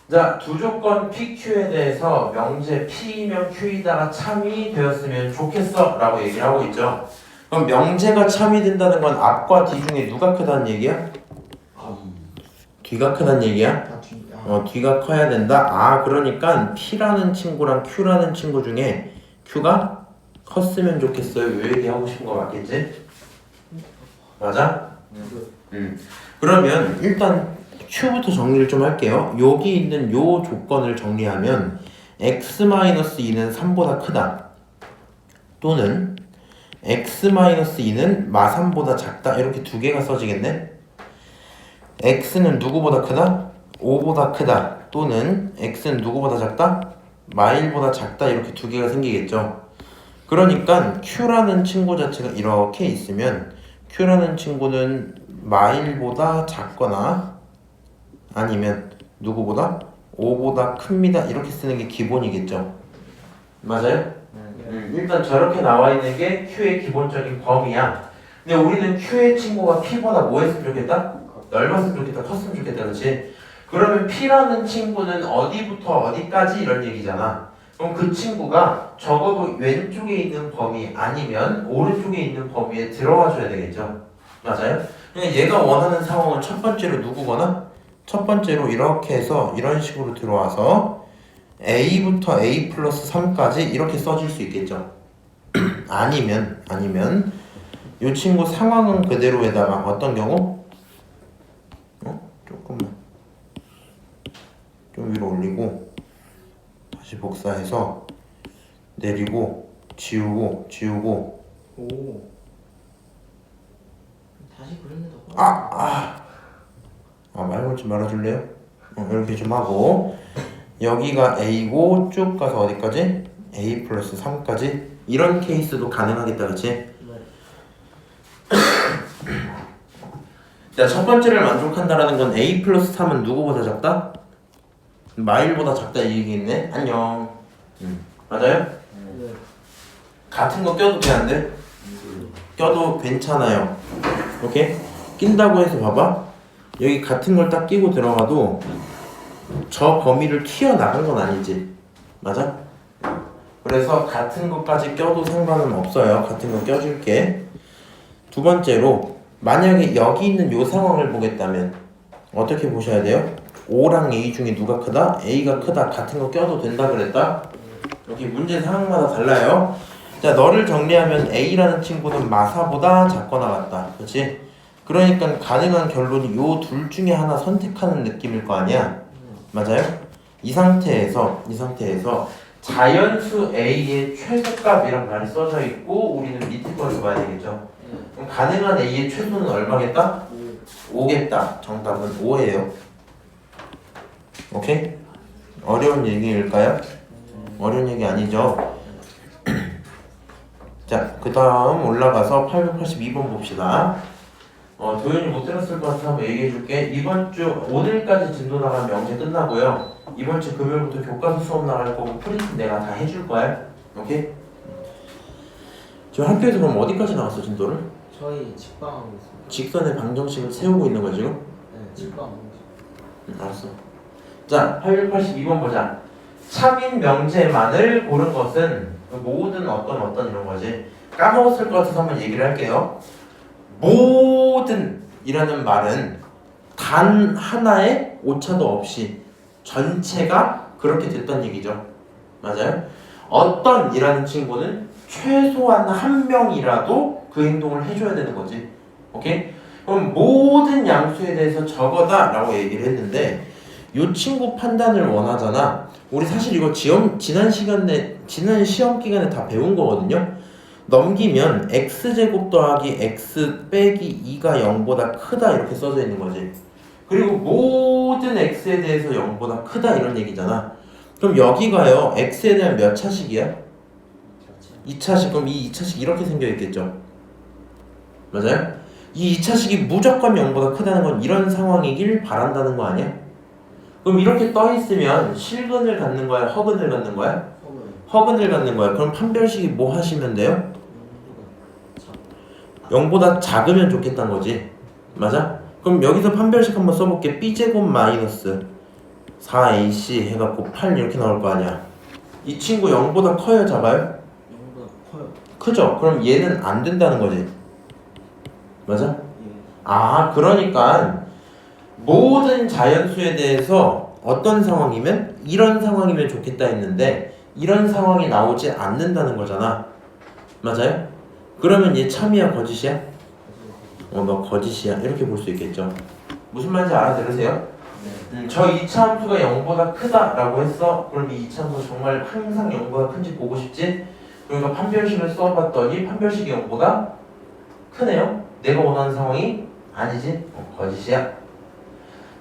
자, 두 조건 PQ에 대해서 명제 P이면 Q이다가 참이 되었으면 좋겠어 라고 얘기를 하고 있죠. 그럼 명제가 참이 된다는 건 앞과 뒤 중에 누가 크다는 얘기야? 뒤가 크다는 얘기야? 뒤가 커야 된다? 그러니까 P라는 친구랑 Q라는 친구 중에 Q가 컸으면 좋겠어요. 요 얘기하고 싶은 거 맞겠지? 맞아? 그러면 일단 Q부터 정리를 좀 할게요. 여기 있는 요 조건을 정리하면 x-2는 3보다 크다 또는 x-2는 마3보다 작다 이렇게 두 개가 써지겠네. x는 누구보다 크다? 5보다 크다 또는 x는 누구보다 작다? 마1보다 작다 이렇게 두 개가 생기겠죠. 그러니까 Q라는 친구 자체가 이렇게 있으면 Q라는 친구는 마1보다 작거나 아니면 누구보다? 5보다 큽니다 이렇게 쓰는 게 기본이겠죠. 맞아요? 일단 저렇게 나와 있는 게 Q의 기본적인 범위야. 근데 우리는 Q의 친구가 P보다 뭐 했으면 좋겠다? 넓었으면 좋겠다, 컸으면 좋겠다, 그렇지? 그러면 P라는 친구는 어디부터 어디까지 이런 얘기잖아. 그럼 그 친구가 적어도 왼쪽에 있는 범위 아니면 오른쪽에 있는 범위에 들어가 줘야 되겠죠. 맞아요? 그러니까 얘가 원하는 상황은 첫 번째로 누구거나 첫 번째로 이렇게 해서 이런 식으로 들어와서 A부터 A 플러스 3까지 이렇게 써줄 수 있겠죠. 아니면 이 친구 상황은 그대로에다가 어떤 경우? 조금만 좀 위로 올리고 다시 복사해서 내리고 지우고 오. 다시 그렸는데. 말 걸지 말아줄래요? 이렇게 좀 하고 여기가 A고 쭉 가서 어디까지? A 플러스 3까지 이런 케이스도 가능하겠다, 그치? 자, 첫 번째를 만족한다라는 건 A 플러스 3은 누구보다 작다? 마1보다 작다 이 얘기겠네? 안녕. 맞아요? 네. 같은 거 껴도 돼, 안 돼? 껴도 괜찮아요. 오케이? 낀다고 해서 봐봐. 여기 같은 걸 딱 끼고 들어가도 저 범위를 튀어나간 건 아니지. 맞아? 그래서 같은 것까지 껴도 상관은 없어요. 같은 거 껴줄게. 두 번째로 만약에 여기 있는 요 상황을 보겠다면 어떻게 보셔야 돼요? O랑 A 중에 누가 크다? A가 크다. 같은 거 껴도 된다 그랬다? 여기 문제 상황마다 달라요. 자, 너를 정리하면 A라는 친구는 마사보다 작거나 같다. 그렇지? 그러니까 가능한 결론이 요 둘 중에 하나 선택하는 느낌일 거 아니야? 맞아요? 이 상태에서 자연수 A의 최소값이란 말이 써져 있고 우리는 밑에 거를 봐야 되겠죠. 그럼 가능한 A의 최소는 얼마겠다? 5겠다. 정답은 5예요. 오케이? 어려운 얘기일까요? 어려운 얘기 아니죠? 자, 그 다음 올라가서 882번 봅시다. 도현이 못 들었을 것 같아 한번 얘기해줄게. 이번 주 오늘까지 진도 나간 명제 끝나고요. 이번 주 금요일부터 교과서 수업 나갈 거고 프린트 내가 다 해줄 거야. 오케이? 지금 학교에서 그럼 어디까지 나왔어 진도를? 저희 직방하고 있습니다. 직선의 방정식을 세우고 있는 거야 지금? 네, 직방하고 있습니다. 알았어. 자, 882번 보자. 참인 명제만을 고른 것은 모든 어떤 이런 거지. 까먹었을 것 같아서 한번 얘기를 할게요. 모든 이라는 말은 단 하나의 오차도 없이 전체가 그렇게 됐던 얘기죠. 맞아요? 어떤 이라는 친구는 최소한 한 명이라도 그 행동을 해줘야 되는 거지. 오케이? 그럼 모든 양수에 대해서 저거다 라고 얘기를 했는데 이 친구 판단을 원하잖아. 우리 사실 이거 지난 시험 기간에 다 배운 거거든요. 넘기면 x제곱 더하기 x 빼기 2가 0보다 크다 이렇게 써져 있는 거지. 그리고 모든 x에 대해서 0보다 크다 이런 얘기잖아. 그럼 여기가요 x에 대한 몇 차식이야? 2차식. 그럼 이 2차식 이렇게 생겨 있겠죠. 맞아요? 이 2차식이 무조건 0보다 크다는 건 이런 상황이길 바란다는 거 아니야? 그럼 이렇게 떠 있으면 실근을 갖는 거야? 허근을 갖는 거야? 허근을 갖는 거야. 그럼 판별식이 뭐 하시면 돼요? 0보다 작으면 좋겠다는 거지. 맞아? 그럼 여기서 판별식 한번 써볼게. b제곱 마이너스 4ac 해갖고 8 이렇게 나올 거 아니야. 이 친구 0보다 커요 작아요? 0보다 커요. 크죠? 그럼 얘는 안 된다는 거지. 맞아? 예. 아, 그러니까 모든 자연수에 대해서 어떤 상황이면 이런 상황이면 좋겠다 했는데 이런 상황이 나오지 않는다는 거잖아. 맞아요? 그러면 얘 참이야 거짓이야? 너 거짓이야 이렇게 볼 수 있겠죠. 무슨 말인지 알아들으세요? 네. 저 이차 함수가 0보다 크다라고 했어. 그럼 이 이차 함수 정말 항상 0보다 큰지 보고 싶지? 그러니까 판별식을 써봤더니 판별식이 0보다 크네요. 내가 원하는 상황이 아니지? 거짓이야.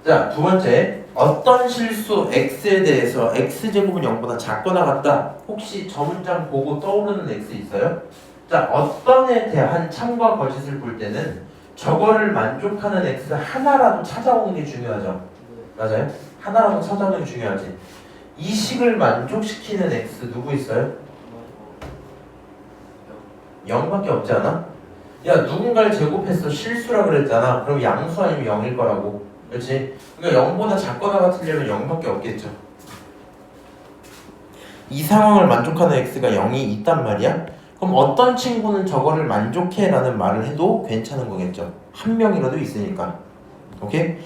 자, 두 번째, 어떤 실수 x에 대해서 x제곱은 0보다 작거나 같다. 혹시 저 문장 보고 떠오르는 x 있어요? 자, 어떤에 대한 참과 거짓을 볼 때는 저거를 만족하는 x가 하나라도 찾아오는 게 중요하죠. 맞아요? 하나라도 찾아오는 게 중요하지. 이 식을 만족시키는 x 누구 있어요? 0밖에 없지 않아? 야, 누군가를 제곱했어. 실수라 그랬잖아. 그럼 양수 아니면 0일 거라고. 그렇지? 그러니까 0보다 작거나 같으려면 0밖에 없겠죠. 이 상황을 만족하는 x가 0이 있단 말이야? 그럼 어떤 친구는 저거를 만족해 라는 말을 해도 괜찮은 거겠죠. 한 명이라도 있으니까. 오케이?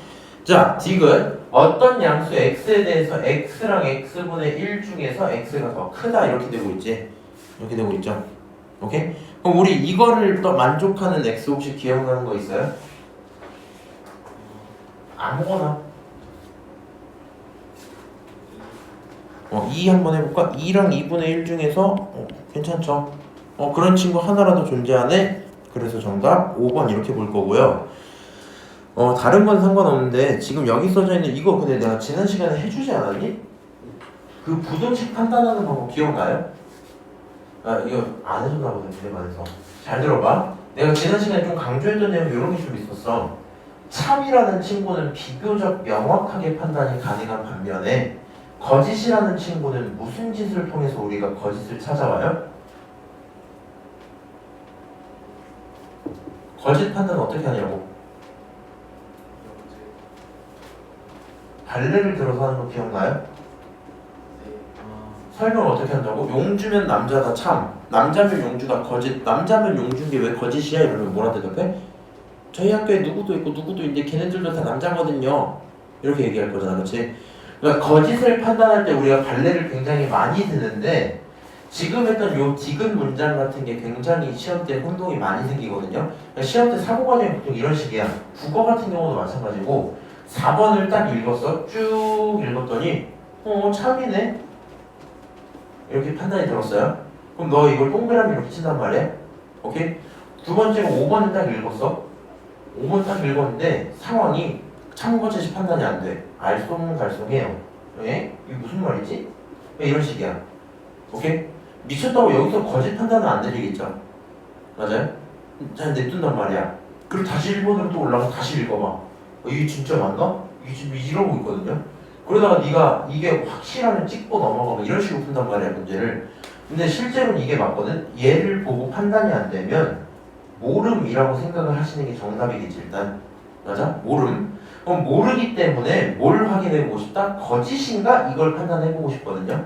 자, 지금 어떤 양수 x에 대해서 x랑 x분의 1 중에서 x가 더 크다 이렇게 되고 있지. 이렇게 되고 있죠. 오케이? 그럼 우리 이거를 또 만족하는 x 혹시 기억나는 거 있어요? 아무거나. 2 한번 해볼까? 2랑 2분의 1 중에서 괜찮죠? 그런 친구 하나라도 존재하네? 그래서 정답 5번 이렇게 볼 거고요. 다른 건 상관없는데 지금 여기 써져 있는 이거 근데 내가 지난 시간에 해주지 않았니? 그 부등식 판단하는 방법 기억나요? 아, 이거 안 해줬나 보다. 기대반에서 잘 들어봐. 내가 지난 시간에 좀 강조했던 내용 이런 게 좀 있었어. 참이라는 친구는 비교적 명확하게 판단이 가능한 반면에 거짓이라는 친구는 무슨 짓을 통해서 우리가 거짓을 찾아와요? 거짓 판단은 어떻게 하냐고? 발레를 들어서 하는 거 기억나요? 설명을 어떻게 한다고? 용주면 남자다 참, 남자면 용주다 거짓, 남자면 용주인 게 왜 거짓이야? 이러면 뭐라 대답해? 저희 학교에 누구도 있고 누구도 있는데 걔네들도 다 남자거든요. 이렇게 얘기할 거잖아, 그렇지? 그러니까 거짓을 판단할 때 우리가 발레를 굉장히 많이 드는데 지금 했던 요 디귿 문장 같은 게 굉장히 시험 때 혼동이 많이 생기거든요. 그러니까 시험 때 사고 과정이 보통 이런 식이야. 국어 같은 경우도 마찬가지고 4번을 딱 읽었어. 쭉 읽었더니 참이네. 이렇게 판단이 들었어요. 그럼 너 이걸 동그라미 이렇게 친단 말이야. 오케이? 두 번째로 5번을 딱 읽었어. 5번 딱 읽었는데 상황이 참거짓이 판단이 안 돼. 알쏭달쏭해요. 예? 이게 무슨 말이지? 이런 식이야. 오케이? 미쳤다고 여기서 거짓 판단은 안 내리겠죠. 맞아요? 잘 냅둔단 말이야. 그리고 다시 1번으로 또 올라가서 다시 읽어봐. 이게 진짜 맞나? 이게 지금 이러고 있거든요. 그러다가 네가 이게 확실하면 찍고 넘어가고 이런 식으로 푼단 말이야, 문제를. 근데 실제로는 이게 맞거든. 얘를 보고 판단이 안 되면 모름이라고 생각을 하시는 게 정답이겠지. 일단 맞아? 모름. 그럼 모르기 때문에 뭘 확인해보고 싶다? 거짓인가? 이걸 판단해보고 싶거든요.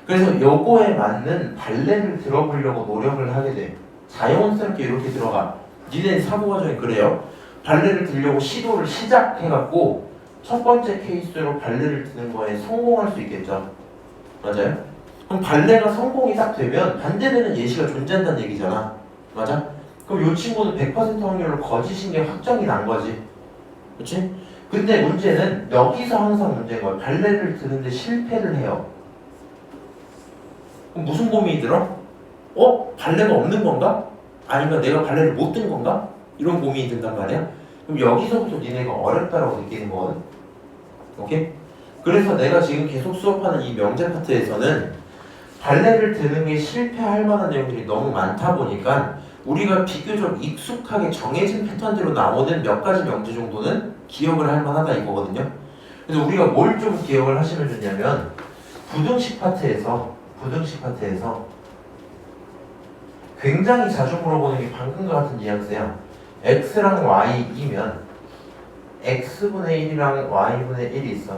그래서 요거에 맞는 발레를 들어보려고 노력을 하게 돼. 자연스럽게 이렇게 들어가. 니네 사고과정이 그래요. 발레를 들려고 시도를 시작해갖고 첫 번째 케이스로 발레를 드는 거에 성공할 수 있겠죠. 맞아요? 그럼 발레가 성공이 딱 되면 반대되는 예시가 존재한다는 얘기잖아. 맞아? 그럼 이 친구는 100% 확률로 거짓인 게 확정이 난 거지. 그치? 근데 문제는 여기서 항상 문제인 거야. 발레를 드는데 실패를 해요. 그럼 무슨 고민이 들어? 발레가 없는 건가? 아니면 내가 발레를 못 든 건가? 이런 고민이 든단 말이야. 그럼 여기서부터 니네가 어렵다라고 느끼는 거거든. 오케이? 그래서 내가 지금 계속 수업하는 이 명제 파트에서는 발레를 드는 게 실패할 만한 내용들이 너무 많다 보니까 우리가 비교적 익숙하게 정해진 패턴대로 나오는 몇 가지 명제 정도는 기억을 할 만하다 이거거든요. 그래서 우리가 뭘 좀 기억을 하시면 좋냐면 부등식 파트에서 굉장히 자주 물어보는 게 방금과 같은 뉘앙스야. x랑 y이면 x분의 1이랑 y분의 1이 있어.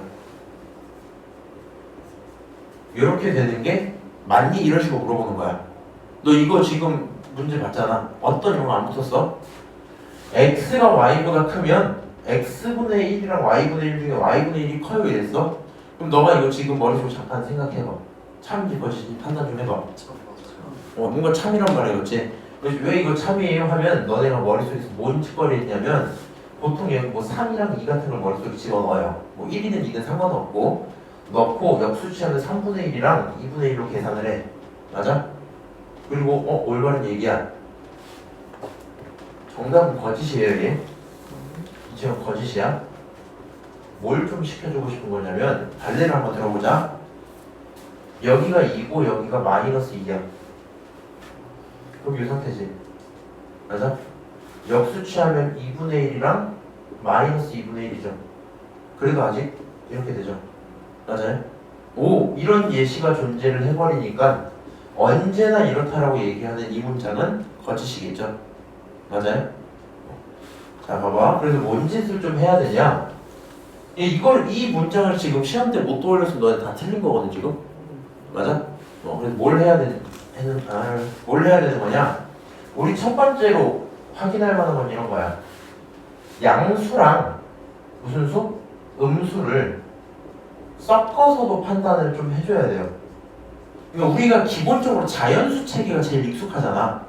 이렇게 되는 게 맞니? 이런 식으로 물어보는 거야. 너 이거 지금 문제 봤잖아. 어떤 용어 안 붙었어? x가 y보다 크면 x분의 1이랑 y분의 1 중에 y분의 1이 커요 이랬어? 그럼 너가 이거 지금 머릿속에 잠깐 생각해봐. 참인지 거짓인지 판단 좀 해봐. 뭔가 참이란 말이야, 그렇지? 그래서 왜 이거 참이에요 하면 너네가 머릿속에서 뭔 짓거리 했냐면 보통 여기 뭐 3이랑 2 같은 걸 머릿속에 집어넣어요. 뭐 1이든 2든 상관없고 넣고 역수치하면 3분의 1이랑 2분의 1로 계산을 해. 맞아? 그리고 올바른 얘기야. 정답은 거짓이에요, 얘. 이 지금 거짓이야. 뭘 좀 시켜주고 싶은 거냐면 발레를 한번 들어보자. 여기가 2고 여기가 마이너스 2야. 그럼 이 상태지. 맞아? 역수치하면 2분의 1이랑 마이너스 2분의 1이죠. 그래도 아직 이렇게 되죠. 맞아요? 오, 이런 예시가 존재를 해버리니까 언제나 이렇다라고 얘기하는 이 문장은 거짓이겠죠. 맞아요? 자, 봐봐. 그래서 뭔 짓을 좀 해야 되냐? 이 문장을 지금 시험 때 못 떠올려서 너네 다 틀린 거거든, 지금? 맞아? 그래서 뭘 해야 되는 거냐? 우리 첫 번째로 확인할 만한 건 이런 거야. 양수랑 무슨 수? 음수를 섞어서도 판단을 좀 해줘야 돼요. 그러니까 우리가 기본적으로 자연수 체계가 제일 익숙하잖아.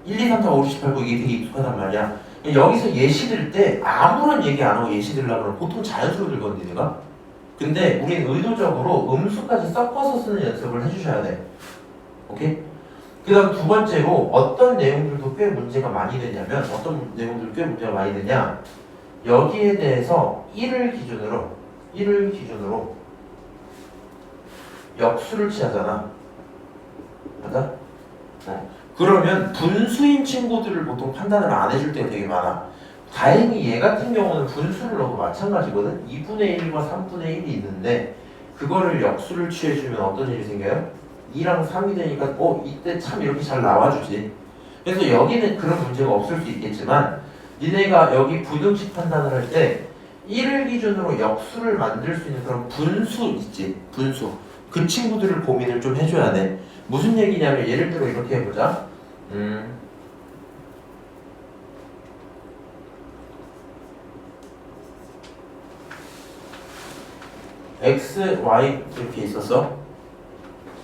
1, 2, 3, 4, 5, 6, 7, 8, 9 이게 되게 익숙하단 말이야. 여기서 예시 들 때 아무런 얘기 안 하고 예시 들려고 그러면 보통 자연수로 들거든, 얘가. 근데 우린 의도적으로 음수까지 섞어서 쓰는 연습을 해주셔야 돼. 오케이? 그 다음 두 번째로 어떤 내용들도 꽤 문제가 많이 되냐면 어떤 내용들 꽤 문제가 많이 되냐, 여기에 대해서 1을 기준으로 역수를 취하잖아. 맞아? 그러면 분수인 친구들을 보통 판단을 안 해줄 때가 되게 많아. 다행히 얘 같은 경우는 분수를 넣어도 마찬가지거든. 2분의 1과 3분의 1이 있는데 그거를 역수를 취해주면 어떤 일이 생겨요? 2랑 3이 되니까 이때 참 이렇게 잘 나와주지. 그래서 여기는 그런 문제가 없을 수 있겠지만 니네가 여기 부등식 판단을 할 때 1을 기준으로 역수를 만들 수 있는 그런 분수 있지. 분수. 그 친구들을 고민을 좀 해줘야 돼. 무슨 얘기냐면 예를 들어 이렇게 해보자. x, y 이렇게 있었어.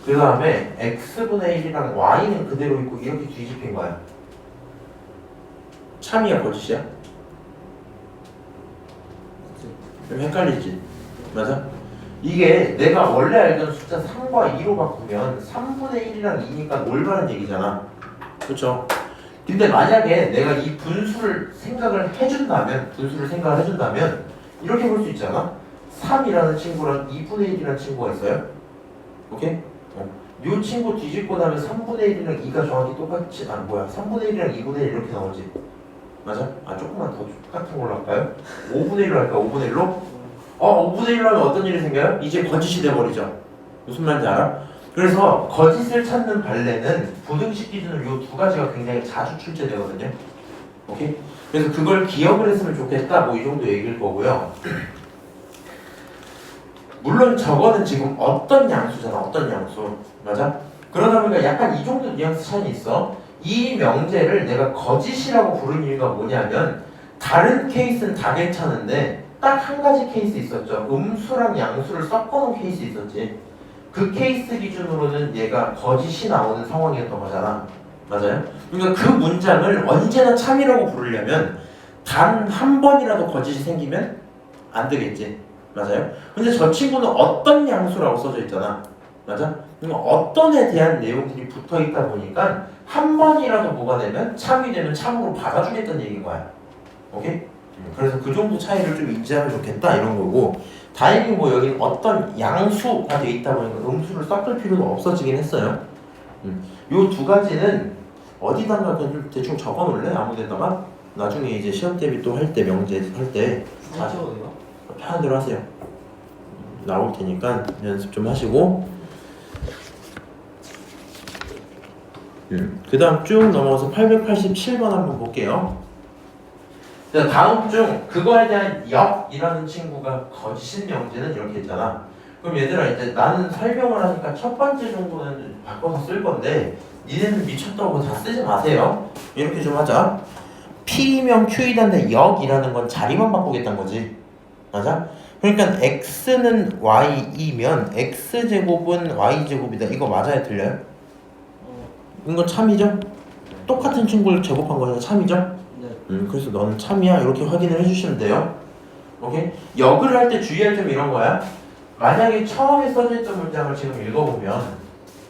그 다음에 x분의 1이랑 y는 그대로 있고 이렇게 뒤집힌 거야. 참이야 거짓이야? 좀 헷갈리지? 맞아? 이게 내가 원래 알던 숫자 3과 2로 바꾸면 3분의 1이랑 2니까 올바른 얘기잖아. 그쵸? 근데 만약에 내가 이 분수를 생각을 해준다면 이렇게 볼 수 있잖아. 3이라는 친구랑 2분의 1이라는 친구가 있어요. 오케이? 이 친구 뒤집고 나면 3분의 1이랑 2가 정확히 똑같이 3분의 1이랑 2분의 1 이렇게 나오지. 맞아? 조금만 더 똑같은 걸로 할까요? 5분의 1로 할까? 5분의 1로? 5분의 1로 하면 어떤 일이 생겨요? 이제 거짓이 돼버리죠. 무슨 말인지 알아? 그래서 거짓을 찾는 발레는 부등식 기준으로 이 두 가지가 굉장히 자주 출제되거든요. 오케이? 그래서 그걸 기억을 했으면 좋겠다. 뭐 이 정도 얘기일 거고요. 물론 저거는 지금 어떤 양수잖아. 어떤 양수. 맞아? 그러다 보니까 약간 이 정도 뉘앙스 차이 있어. 이 명제를 내가 거짓이라고 부른 이유가 뭐냐면 다른 케이스는 다 괜찮은데 딱 한 가지 케이스 있었죠. 음수랑 양수를 섞어놓은 케이스 있었지. 그 케이스 기준으로는 얘가 거짓이 나오는 상황이었던 거잖아. 맞아요? 그러니까 그 문장을 언제나 참이라고 부르려면 단 한 번이라도 거짓이 생기면 안 되겠지. 맞아요? 근데 저 친구는 어떤 양수라고 써져 있잖아. 맞아? 그러니까 어떤 에 대한 내용들이 붙어 있다 보니까 한 번이라도 뭐가 되면 참이 되면 참으로 받아주겠다는 얘기인 거야. 오케이? 그래서 그 정도 차이를 좀 인지하면 좋겠다 이런 거고, 다행히 뭐 여기 어떤 양수가 돼 있다 보니까 음수를 섞을 필요는 없어지긴 했어요. 요 두 가지는 어디다가 그냥 대충 적어 놓을래? 아무 데다가 나중에 이제 시험 대비 또 할 때 명제 할 때 편한 대로 하세요. 나올 테니까 연습 좀 하시고. 그 다음 쭉 넘어가서 887번 한번 볼게요. 다음 중 그거에 대한 역이라는 친구가 거짓인 명제는 이렇게 했잖아. 그럼 얘들아 이제 나는 설명을 하니까 첫 번째 정도는 바꿔서 쓸 건데 니네는 미쳤다고 다 쓰지 마세요. 이렇게 좀 하자. P면 Q이던데 역이라는 건 자리만 바꾸겠다는 거지. 맞아? 그러니까 X는 Y이면 X제곱은 Y제곱이다. 이거 맞아요? 틀려요? 이거 참이죠? 똑같은 친구를 제곱한 거니까 참이죠? 네. 그래서 너는 참이야. 이렇게 확인을 해주시면 돼요. 오케이? 역을 할 때 주의할 점 이런 거야. 만약에 처음에 써져 있던 문장을 지금 읽어보면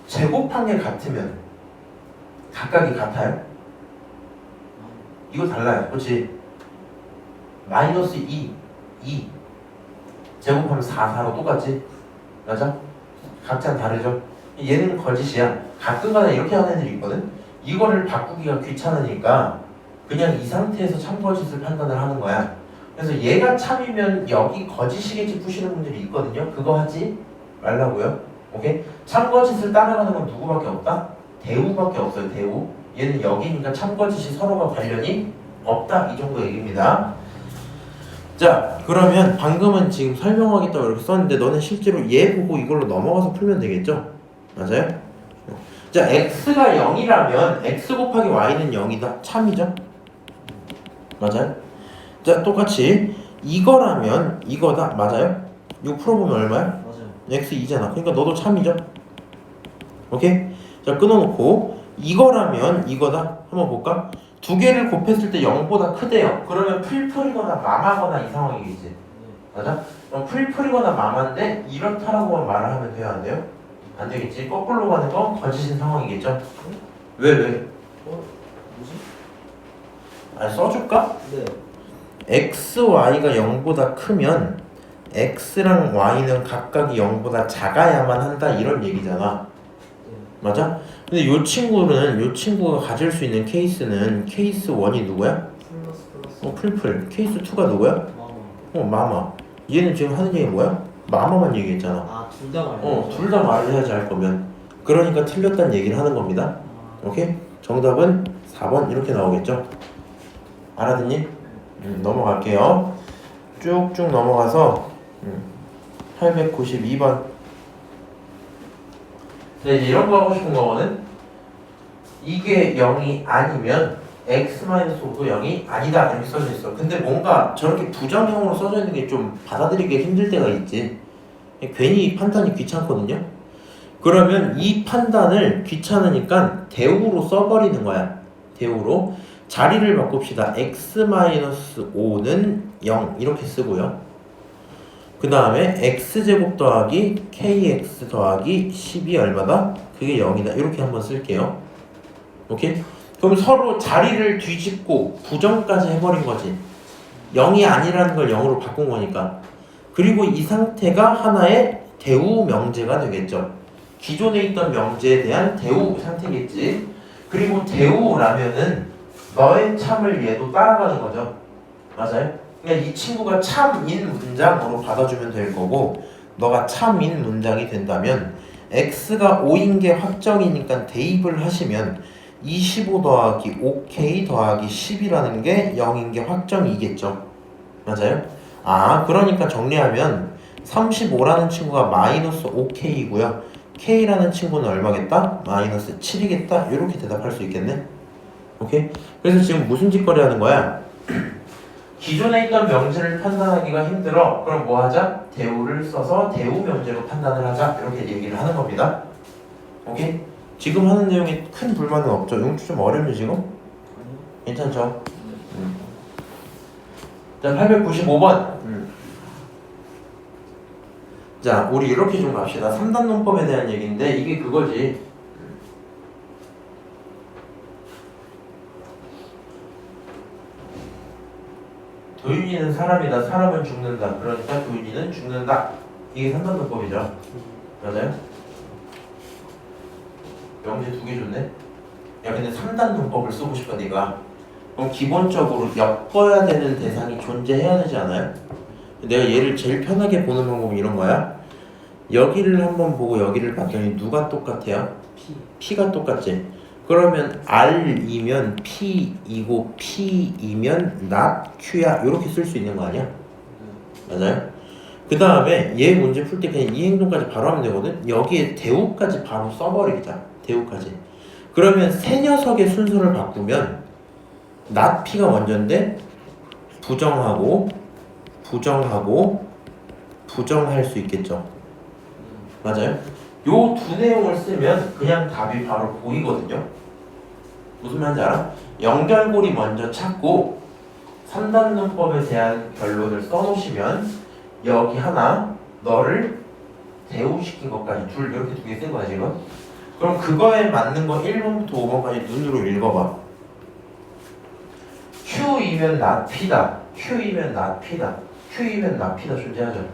제곱한 게 같으면 각각이 같아요? 이거 달라요. 그렇지? 마이너스 2 제곱하면 4로 똑같지? 맞아? 각자 다르죠? 얘는 거짓이야. 가끔가다 이렇게 하는 애들이 있거든? 이거를 바꾸기가 귀찮으니까 그냥 이 상태에서 참거짓을 판단을 하는 거야. 그래서 얘가 참이면 여기 거짓이겠지 푸시는 분들이 있거든요. 그거 하지 말라고요. 오케이? 참거짓을 따라가는 건 누구밖에 없다? 대우밖에 없어요. 대우. 얘는 여기니까 참거짓이 서로가 관련이 없다. 이 정도 얘기입니다. 자, 그러면 방금은 지금 설명하겠다고 이렇게 썼는데 너는 실제로 얘 보고 이걸로 넘어가서 풀면 되겠죠? 맞아요? 자, x가 0이라면 x 곱하기 y는 0이다. 참이죠? 맞아요? 자, 똑같이 이거라면 이거다. 맞아요? 이거 풀어보면 얼마야? 맞아요. x 2잖아. 그러니까 너도 참이죠? 오케이? 자, 끊어놓고 이거라면 이거다. 한번 볼까? 두 개를 곱했을 때 0보다 크대요. 그러면 풀풀이거나 마마거나 이 상황이겠지. 맞아? 그럼 풀풀이거나 마마인데 이렇다라고만 말을 하면 돼요? 안 돼요? 안 되겠지. 거꾸로 가는 건 거짓인 상황이겠죠? 왜? 뭐지? 아니 써줄까? 네. x, y가 0보다 크면 x랑 y는 각각이 0보다 작아야만 한다 이런 얘기잖아. 네. 맞아? 근데 요 친구가 가질 수 있는 케이스는 케이스 1이 누구야? 플러스. 풀풀. 케이스 2가 누구야? 마마. 마마. 얘는 지금 하는 얘기 뭐야? 마마만 얘기했잖아. 아, 둘 다 말해요. 둘 다 말을 해야지 할 거면. 그러니까 틀렸다는 얘기를 하는 겁니다. 오케이? 정답은 4번 이렇게 나오겠죠? 알아듣니? 넘어갈게요. 쭉쭉 넘어가서 892번. 자, 이제 이런 거 하고 싶은 거거든. 이게 0이 아니면 x-5도 0이 아니다 이렇게 써져 있어. 근데 뭔가 저렇게 부정형으로 써져 있는 게 좀 받아들이기 힘들 때가 있지. 괜히 판단이 귀찮거든요. 그러면 이 판단을 귀찮으니까 대우로 써버리는 거야. 대우로 자리를 바꿉시다. x-5는 0 이렇게 쓰고요. 그 다음에 x제곱 더하기 kx 더하기 10이 얼마다? 그게 0이다. 이렇게 한번 쓸게요. 오케이? 그럼 서로 자리를 뒤집고 부정까지 해버린 거지. 0이 아니라는 걸 0으로 바꾼 거니까. 그리고 이 상태가 하나의 대우 명제가 되겠죠. 기존에 있던 명제에 대한 대우 상태겠지. 그리고 대우라면은 너의 참을 얘도 따라가는 거죠. 맞아요? 그러니까 이 친구가 참인 문장으로 받아주면 될 거고 너가 참인 문장이 된다면 x가 5인 게 확정이니까 대입을 하시면 25 더하기 5k 더하기 10이라는 게 0인 게 확정이겠죠. 맞아요? 아, 그러니까 정리하면 35라는 친구가 마이너스 5k이고요. k라는 친구는 얼마겠다? 마이너스 7이겠다. 이렇게 대답할 수 있겠네. 오케이? 그래서 지금 무슨 짓거리 하는 거야? 기존에 있던 명제를 판단하기가 힘들어. 그럼 뭐 하자? 대우를 써서 대우 명제로 판단을 하자. 이렇게 얘기를 하는 겁니다. 오케이? 지금 하는 내용에 큰 불만은 없죠? 용추 좀 어렵니 지금? 괜찮죠? 자, 895번. 자, 우리 이렇게 좀 갑시다. 3단 논법에 대한 얘기인데 이게 그거지. 도윤이는 사람이다. 사람은 죽는다. 그러니까 도윤이는 죽는다. 이게 3단 논법이죠. 맞아요? 명제 2개 줬네? 야, 근데 3단 논법을 쓰고 싶어 네가. 그럼 기본적으로 엮어야 되는 대상이 존재해야 되지 않아요? 내가 얘를 제일 편하게 보는 방법이 이런 거야. 여기를 한번 보고 여기를 봤더니 누가 똑같아요? P가 똑같지? 그러면 R이면 P이고 P이면 not Q야. 이렇게 쓸 수 있는 거 아니야? 맞아요? 그 다음에 얘 문제 풀 때 그냥 이 행동까지 바로 하면 되거든. 여기에 대우까지 바로 써버리자. 대우까지. 그러면 세 녀석의 순서를 바꾸면 not P가 먼저인데 부정하고 부정할 수 있겠죠. 맞아요? 요 두 내용을 쓰면 그냥 답이 바로 보이거든요. 무슨 말인지 알아? 연결고리 먼저 찾고 3단문법에 대한 결론을 써놓으시면 여기 하나 너를 대우시킨 것까지 둘 이렇게 두 개 쓴 거야 지금. 그럼 그거에 맞는 거 1번부터 5번까지 눈으로 읽어봐. Q이면 not P다. Q이면 not P다. Q이면 not P다 존재하죠.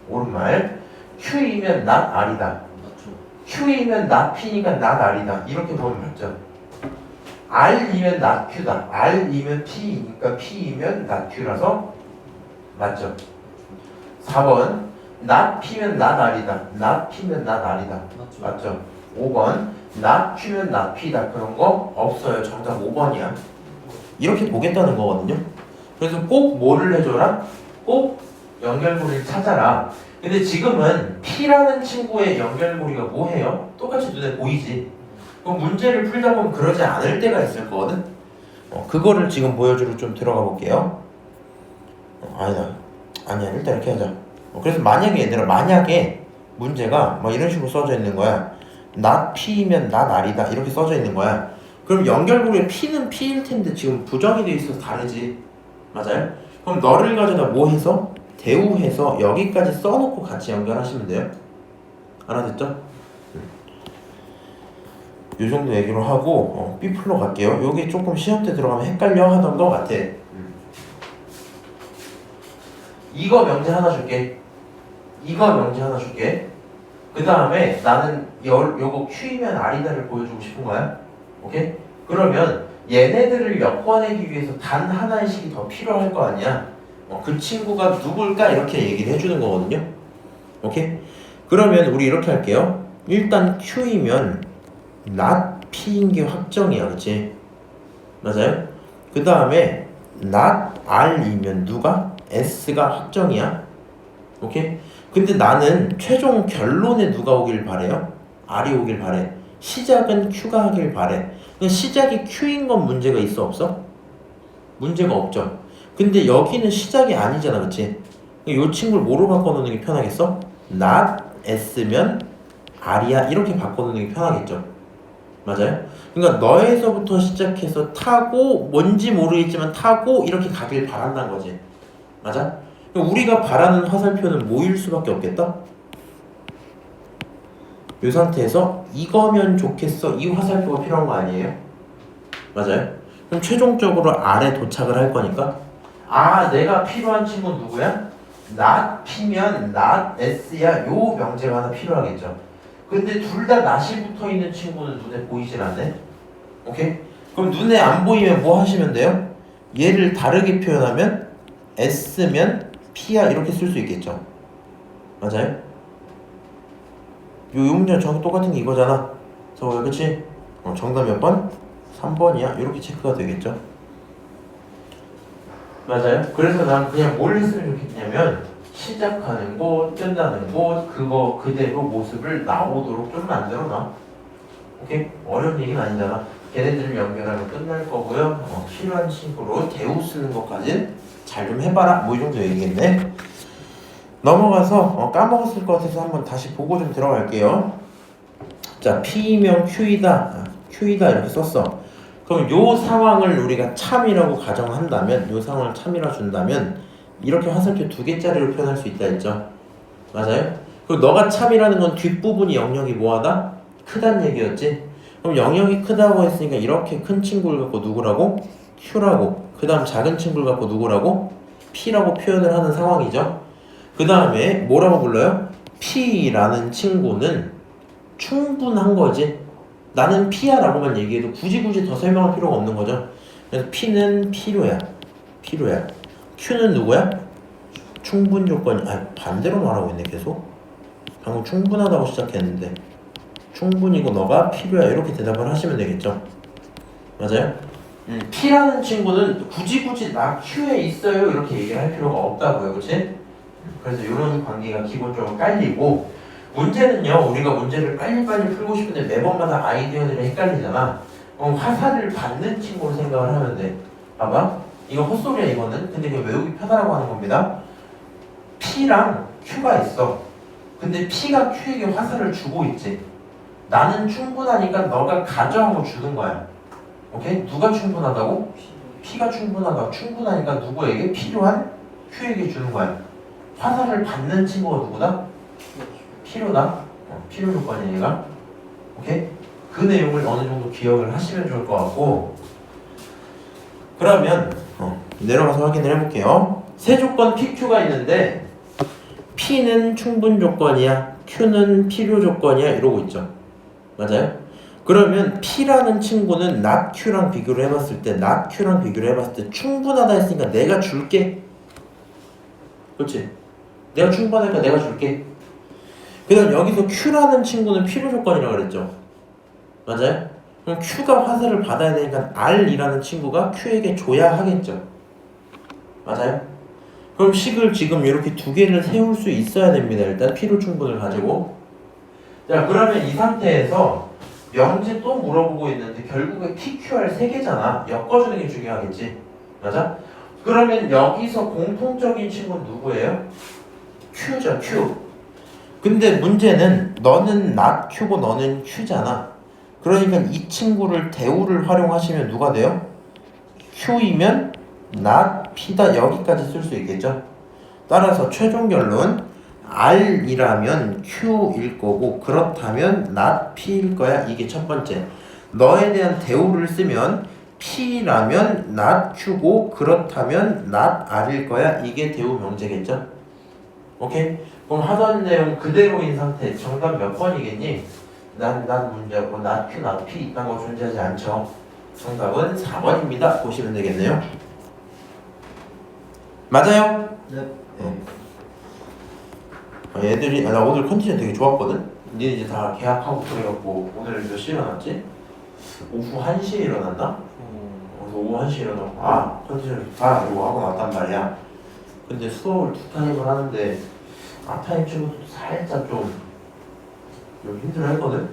옳은 말. Q이면 not R이다. 맞죠. Q이면 not P니까 not R이다. 이렇게 보면 맞죠. R이면 not Q다. R이면 P니까 P이면 not Q라서 맞죠. 4번 not P면 not R이다. not P면 not R이다. 맞죠. 맞죠. 5번 not Q면 not P다. 그런 거 없어요. 정답 5번이야. 이렇게 보겠다는 거거든요. 그래서 꼭 뭐를 해줘라? 꼭 연결고리를 찾아라. 근데 지금은 P라는 친구의 연결고리가 뭐해요? 똑같이 눈에 보이지. 그럼 문제를 풀다 보면 그러지 않을 때가 있을 거거든. 그거를 지금 보여주러 좀 들어가 볼게요. 아니야 일단 이렇게 하자. 그래서 만약에 얘들아 만약에 문제가 막 이런 식으로 써져 있는 거야. not P면 not R이다 이렇게 써져 있는 거야. 그럼 연결고리에 P는 P일 텐데 지금 부정이 돼 있어서 다르지. 맞아요? 그럼 너를 가져다 뭐 해서? 대우해서 여기까지 써놓고 같이 연결하시면 돼요. 알아듣죠? 이 정도 얘기로 하고 B플로 갈게요. 여기 조금 시험 때 들어가면 헷갈려 하던 거 같아. 이거 명제 하나 줄게. 그 다음에 나는 요거 Q이면 R이다를 보여주고 싶은 거야. 오케이? 그러면 얘네들을 엮어내기 위해서 단 하나의 식이 더 필요할 거 아니야. 그 친구가 누굴까 이렇게 얘기를 해주는 거거든요. 오케이? 그러면 우리 이렇게 할게요. 일단 Q이면 not P인 게 확정이야, 그치? 맞아요? 그 다음에 not R이면 누가? S가 확정이야. 오케이? 근데 나는 최종 결론에 누가 오길 바래요? R이 오길 바래. 시작은 Q가 하길 바래. 시작이 Q인 건 문제가 있어 없어? 문제가 없죠. 근데 여기는 시작이 아니잖아, 그치? 이 친구를 뭐로 바꿔놓는 게 편하겠어? not S면 R이야 이렇게 바꿔놓는 게 편하겠죠. 맞아요? 그러니까 너에서부터 시작해서 타고 뭔지 모르겠지만 타고 이렇게 가길 바란다는 거지. 맞아? 그러니까 우리가 바라는 화살표는 뭐일 수밖에 없겠다? 이 상태에서 이거면 좋겠어 이 화살표가 필요한 거 아니에요? 맞아요? 그럼 최종적으로 R에 도착을 할 거니까 내가 필요한 친구는 누구야? not P면 not S야 요 명제가 하나 필요하겠죠. 근데 둘 다 not이 붙어있는 친구는 눈에 보이질 않네. 오케이? 그럼 눈에 안 보이면 뭐 하시면 돼요? 얘를 다르게 표현하면 S면 P야 이렇게 쓸 수 있겠죠. 맞아요? 요 문제 정확히 똑같은 게 이거잖아. 서우야 그치? 정답 몇 번? 3번이야. 이렇게 체크가 되겠죠. 맞아요? 그래서 난 그냥 뭘 했으면 좋겠냐면 시작하는 곳, 끝나는 곳 그거 그대로 모습을 나오도록 좀 만들어놔. 오케이? 어려운 얘기는 아니잖아. 걔네들을 연결하면 끝날 거고요. 필요한 친구로 대우 쓰는 것까지 잘 좀 해봐라. 뭐 이 정도 얘기겠네. 넘어가서 까먹었을 것 같아서 한번 다시 보고 좀 들어갈게요. 자, P면 Q이다. Q이다 이렇게 썼어. 그럼 요 상황을 우리가 참이라고 가정한다면 요 상황을 참이라 준다면 이렇게 화살표 두 개짜리로 표현할 수 있다 했죠. 맞아요? 그리고 너가 참이라는 건 뒷부분이 영역이 뭐하다? 크단 얘기였지? 그럼 영역이 크다고 했으니까 이렇게 큰 친구를 갖고 누구라고? Q라고. 그 다음 작은 친구를 갖고 누구라고? P라고 표현을 하는 상황이죠. 그 다음에 뭐라고 불러요? P라는 친구는 충분한 거지. 나는 P야 라고만 얘기해도 굳이 더 설명할 필요가 없는 거죠. 그래서 P는 필요야. Q는 누구야? 충분 조건이 반대로 말하고 있네 계속. 방금 충분하다고 시작했는데 충분이고 너가 필요야 이렇게 대답을 하시면 되겠죠. 맞아요? P라는 친구는 굳이 나 Q에 있어요 이렇게 얘기를 할 필요가 없다고요. 그치? 그래서 이런 관계가 기본적으로 깔리고, 문제는요, 우리가 문제를 빨리빨리 풀고 싶은데 매번마다 아이디어들이 헷갈리잖아. 화살을 받는 친구로 생각을 하면 돼. 봐봐, 이거 헛소리야 이거는. 근데 그냥 외우기 편하라고 하는 겁니다. P랑 Q가 있어. 근데 P가 Q에게 화살을 주고 있지. 나는 충분하니까 너가 가져하고 주는 거야. 오케이? 누가 충분하다고? P가 충분하다. 충분하니까 누구에게? 필요한 Q에게 주는 거야. 화살을 받는 친구가 누구다? 필요다. 필요 조건이야 얘가. 오케이? 그 내용을 어느 정도 기억을 하시면 좋을 것 같고, 그러면 내려가서 확인을 해볼게요. 세 조건 PQ가 있는데 P는 충분 조건이야, Q는 필요 조건이야 이러고 있죠. 맞아요? 그러면 P라는 친구는 not Q랑 비교를 해봤을 때, not Q랑 비교를 해봤을 때 충분하다 했으니까 내가 줄게. 그렇지? 내가 충분하니까 내가 줄게. 그 다음 여기서 Q라는 친구는 필요 조건이라고 그랬죠. 맞아요? 그럼 Q가 화살을 받아야 되니까 R이라는 친구가 Q에게 줘야 하겠죠. 맞아요? 그럼 식을 지금 이렇게 두 개를 세울 수 있어야 됩니다. 일단 필요 충분을 가지고. 자, 그러면 이 상태에서 명제 또 물어보고 있는데 결국에 PQR 세 개잖아. 엮어주는 게 중요하겠지. 맞아? 그러면 여기서 공통적인 친구는 누구예요? Q죠, Q. 근데 문제는 너는 not Q고 너는 Q잖아. 그러니까 이 친구를 대우를 활용하시면 누가 돼요? Q이면 not P다. 여기까지 쓸 수 있겠죠. 따라서 최종 결론 R이라면 Q일 거고, 그렇다면 not P일 거야. 이게 첫 번째. 너에 대한 대우를 쓰면 P라면 not Q고 그렇다면 not R일 거야. 이게 대우 명제겠죠. 오케이? 그럼 하던 내용 그대로인 상태. 정답 몇 번이겠니? 난 문제고 not Q, not P 이딴 거 존재하지 않죠. 정답은 4번입니다. 보시면 되겠네요. 맞아요? 네. 얘들이 나 오늘 컨디션 되게 좋았거든? 니네 이제 다 계약하고 그래갖고 오늘 몇 시에 일어났지? 오후 1시에 일어났나? 그래서 오후 1시에 일어나고 컨디션 좋다 이러고 하고 났단 말이야. 근데 수업을 2타임을 하는데 앞타임 친구도 살짝 좀 힘들어 했거든?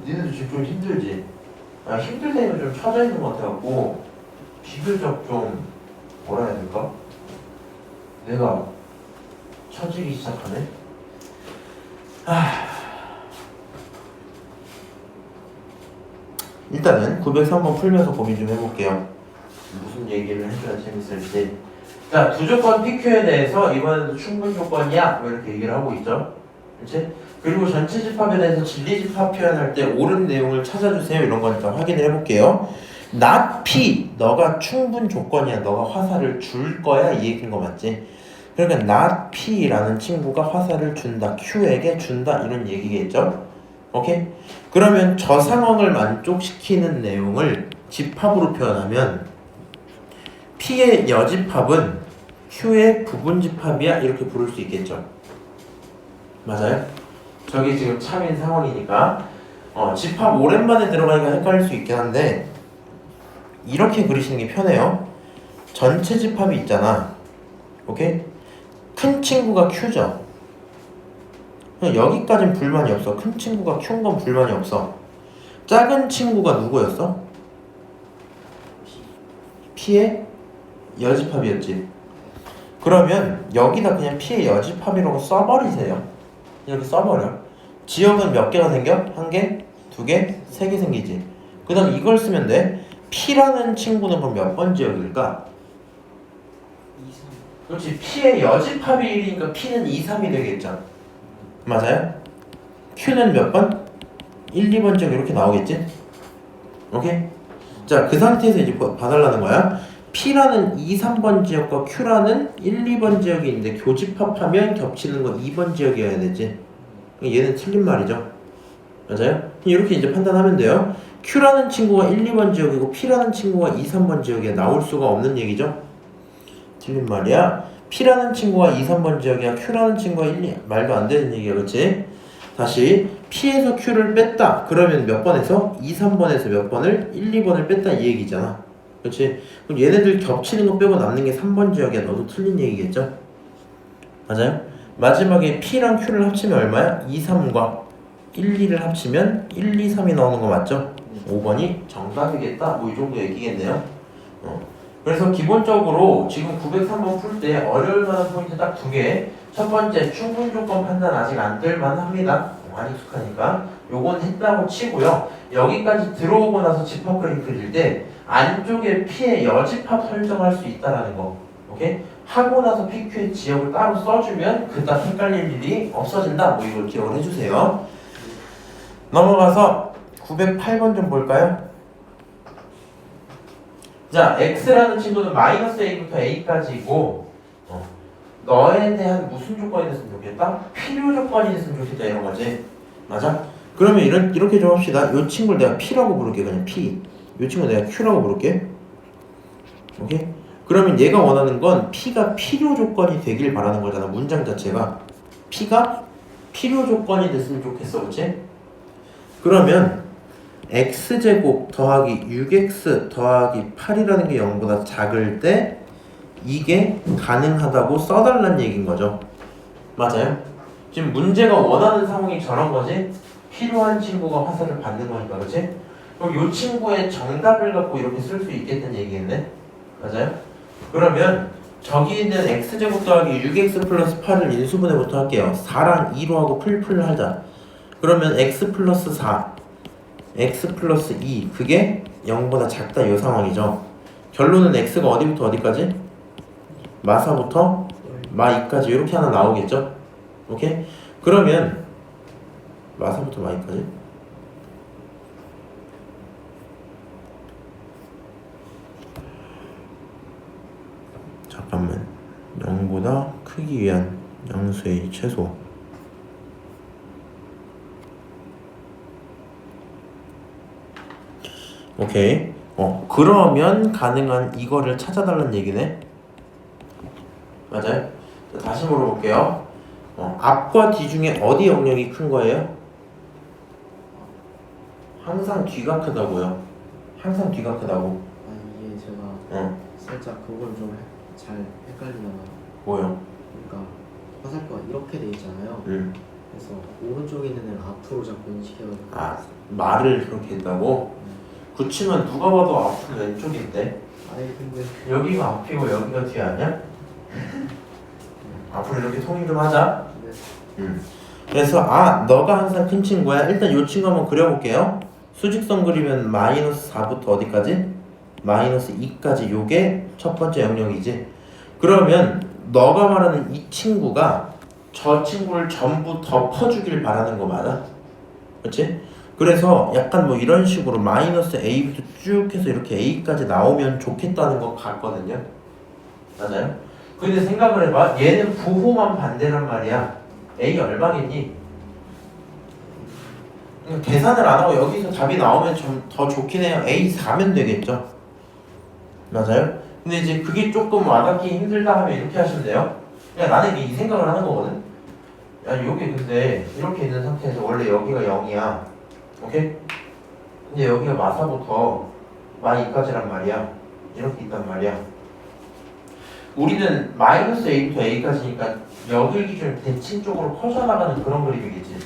니네도 지금 좀 힘들지? 힘들다면 좀 처져 있는 것 같아갖고 비교적 좀 뭐라 해야 될까? 내가 처지기 시작하네? 일단은 903번 풀면서 고민 좀 해볼게요. 무슨 얘기를 해줘야 재밌을지. 자, 두 조건 PQ에 대해서 이번에도 충분 조건이야 뭐 이렇게 얘기를 하고 있죠. 그렇지? 그리고 전체 집합에 대해서 진리 집합 표현할 때 옳은 내용을 찾아주세요 이런 거니까 확인을 해볼게요. not P, 너가 충분 조건이야. 너가 화살을 줄 거야 이 얘기인 거 맞지? 그러니까 not P라는 친구가 화살을 준다, Q에게 준다 이런 얘기겠죠. 오케이? 그러면 저 상황을 만족시키는 내용을 집합으로 표현하면 P의 여집합은 Q의 부분집합이야 이렇게 부를 수 있겠죠. 맞아요? 저기 지금 참인 상황이니까 집합 오랜만에 들어가니까 헷갈릴 수 있긴 한데 이렇게 그리시는 게 편해요. 전체 집합이 있잖아. 오케이? 큰 친구가 Q죠. 여기까진 불만이 없어. 큰 친구가 Q인 건 불만이 없어. 작은 친구가 누구였어? P의 여집합이었지. 그러면 여기다 그냥 P의 여집합이라고 써버리세요. 이렇게 써버려. 지역은 몇 개가 생겨? 1개? 2개? 3개 생기지. 그 다음 이걸 쓰면 돼. P라는 친구는 그럼 몇 번 지역일까? 2, 3. 그렇지. P의 여집합이 1이니까 P는 2, 3이 되겠죠. 맞아요? Q는 몇 번? 1, 2번 지역 이렇게 나오겠지? 오케이? 자, 그 상태에서 이제 봐달라는 거야. P라는 2, 3번 지역과 Q라는 1, 2번 지역이 있는데 교집합하면 겹치는 건 2번 지역이어야 되지. 얘는 틀린 말이죠. 맞아요? 이렇게 이제 판단하면 돼요. Q라는 친구가 1, 2번 지역이고 P라는 친구가 2, 3번 지역이야. 나올 수가 없는 얘기죠. 틀린 말이야. P라는 친구가 2, 3번 지역이야. Q라는 친구가 1, 2 말도 안 되는 얘기야. 그렇지? 다시 P에서 Q를 뺐다. 그러면 몇 번에서? 2, 3번에서 몇 번을? 1, 2번을 뺐다 이 얘기잖아. 그렇지? 그럼 얘네들 겹치는 거 빼고 남는 게 3번 지역이야. 너도 틀린 얘기겠죠? 맞아요? 마지막에 P랑 Q를 합치면 얼마야? 2, 3과 1, 2를 합치면 1, 2, 3이 나오는 거 맞죠? 5번이 정답이겠다. 뭐 이 정도 얘기겠네요. 그래서 기본적으로 지금 903번 풀 때 어려울 만한 포인트 딱 두 개. 첫 번째, 충분 조건 판단 아직 안 될만 합니다. 많이 익숙하니까. 요건 했다고 치고요. 여기까지 들어오고 나서 집합 그래프 그릴 때 안쪽에 P의 여집합 설정할 수 있다라는 거. 오케이? 하고 나서 PQ의 지역을 따로 써주면 그닥 헷갈릴 일이 없어진다. 뭐 이걸 기억을 해주세요. 넘어가서 908번 좀 볼까요? 자, X라는 친구는 마이너스 A부터 A까지고 너에 대한 무슨 조건이 됐으면 좋겠다? 필요 조건이 됐으면 좋겠다 이런 거지. 맞아? 그러면 이렇게 좀 합시다. 이 친구를 내가 P라고 부를게. 그냥 P. 이 친구 내가 Q라고 부를게. 오케이? 그러면 얘가 원하는 건 P가 필요 조건이 되길 바라는 거잖아. 문장 자체가 P가 필요 조건이 됐으면 좋겠어. 그치? 그러면 x제곱 더하기 6x 더하기 8이라는 게 0보다 작을 때 이게 가능하다고 써달라는 얘기인 거죠. 맞아요? 지금 문제가 원하는 상황이 저런 거지? 필요한 친구가 화살을 받는 거니까. 그치? 그럼 이 친구의 정답을 갖고 이렇게 쓸 수 있겠다는 얘기겠네. 맞아요? 그러면 저기 있는 x제곱 더하기 6x 플러스 8을 인수분해부터 할게요. 4랑 2로 하고 풀 하자. 그러면 x 플러스 4 x 플러스 2 그게 0보다 작다 이 상황이죠. 결론은 x가 어디부터 어디까지? 마4부터 마2까지 이렇게 하나 나오겠죠. 오케이? 그러면 마4부터 마2까지 잠깐만 0보다 크기 위한 양수의 최소. 오케이. 그러면 가능한 이거를 찾아달라는 얘기네. 맞아요? 자, 다시 물어볼게요. 앞과 뒤 중에 어디 영역이 큰 거예요? 항상 뒤가 크다고요. 항상 뒤가 크다고. 아니 이게 제가 살짝 그걸 좀 잘 헷갈리나 봐요. 뭐요? 그러니까 화살표가 이렇게 돼 있잖아요. 그래서 오른쪽에 있는 애를 앞으로 자꾸 인식해요. 아, 말을 그렇게 했다고? 그치만 누가 봐도 앞은 왼쪽인데 아니 근데 여기가 앞이고 여기가 뒤 아니야? 앞으로 이렇게 통일 좀 하자. 네. 그래서 너가 항상 큰 친구야. 일단 이 친구 한번 그려볼게요. 수직선 그리면 마이너스 4부터 어디까지? 마이너스 2까지. 요게 첫 번째 영역이지. 그러면 너가 말하는 이 친구가 저 친구를 전부 덮어주길 바라는 거 맞아? 그치? 그래서 약간 뭐 이런 식으로 마이너스 A부터 쭉 해서 이렇게 A까지 나오면 좋겠다는 것 같거든요. 맞아요? 근데 생각을 해봐. 얘는 부호만 반대란 말이야. A 얼마겠니? 계산을 안 하고 여기서 답이 나오면 좀 더 좋긴 해요. A 4면 되겠죠. 맞아요? 근데 이제 그게 조금 와닿기 힘들다 하면 이렇게 하시면 돼요. 그냥 나는 이 생각을 하는 거거든. 야, 여기 근데 이렇게 있는 상태에서 원래 여기가 0이야. 오케이? 근데 여기가 마사부터 마2까지란 말이야. 이렇게 있단 말이야. 우리는 마이너스 A부터 A까지니까 여길 기준 대칭 쪽으로 퍼져나가는 그런 그림이겠지.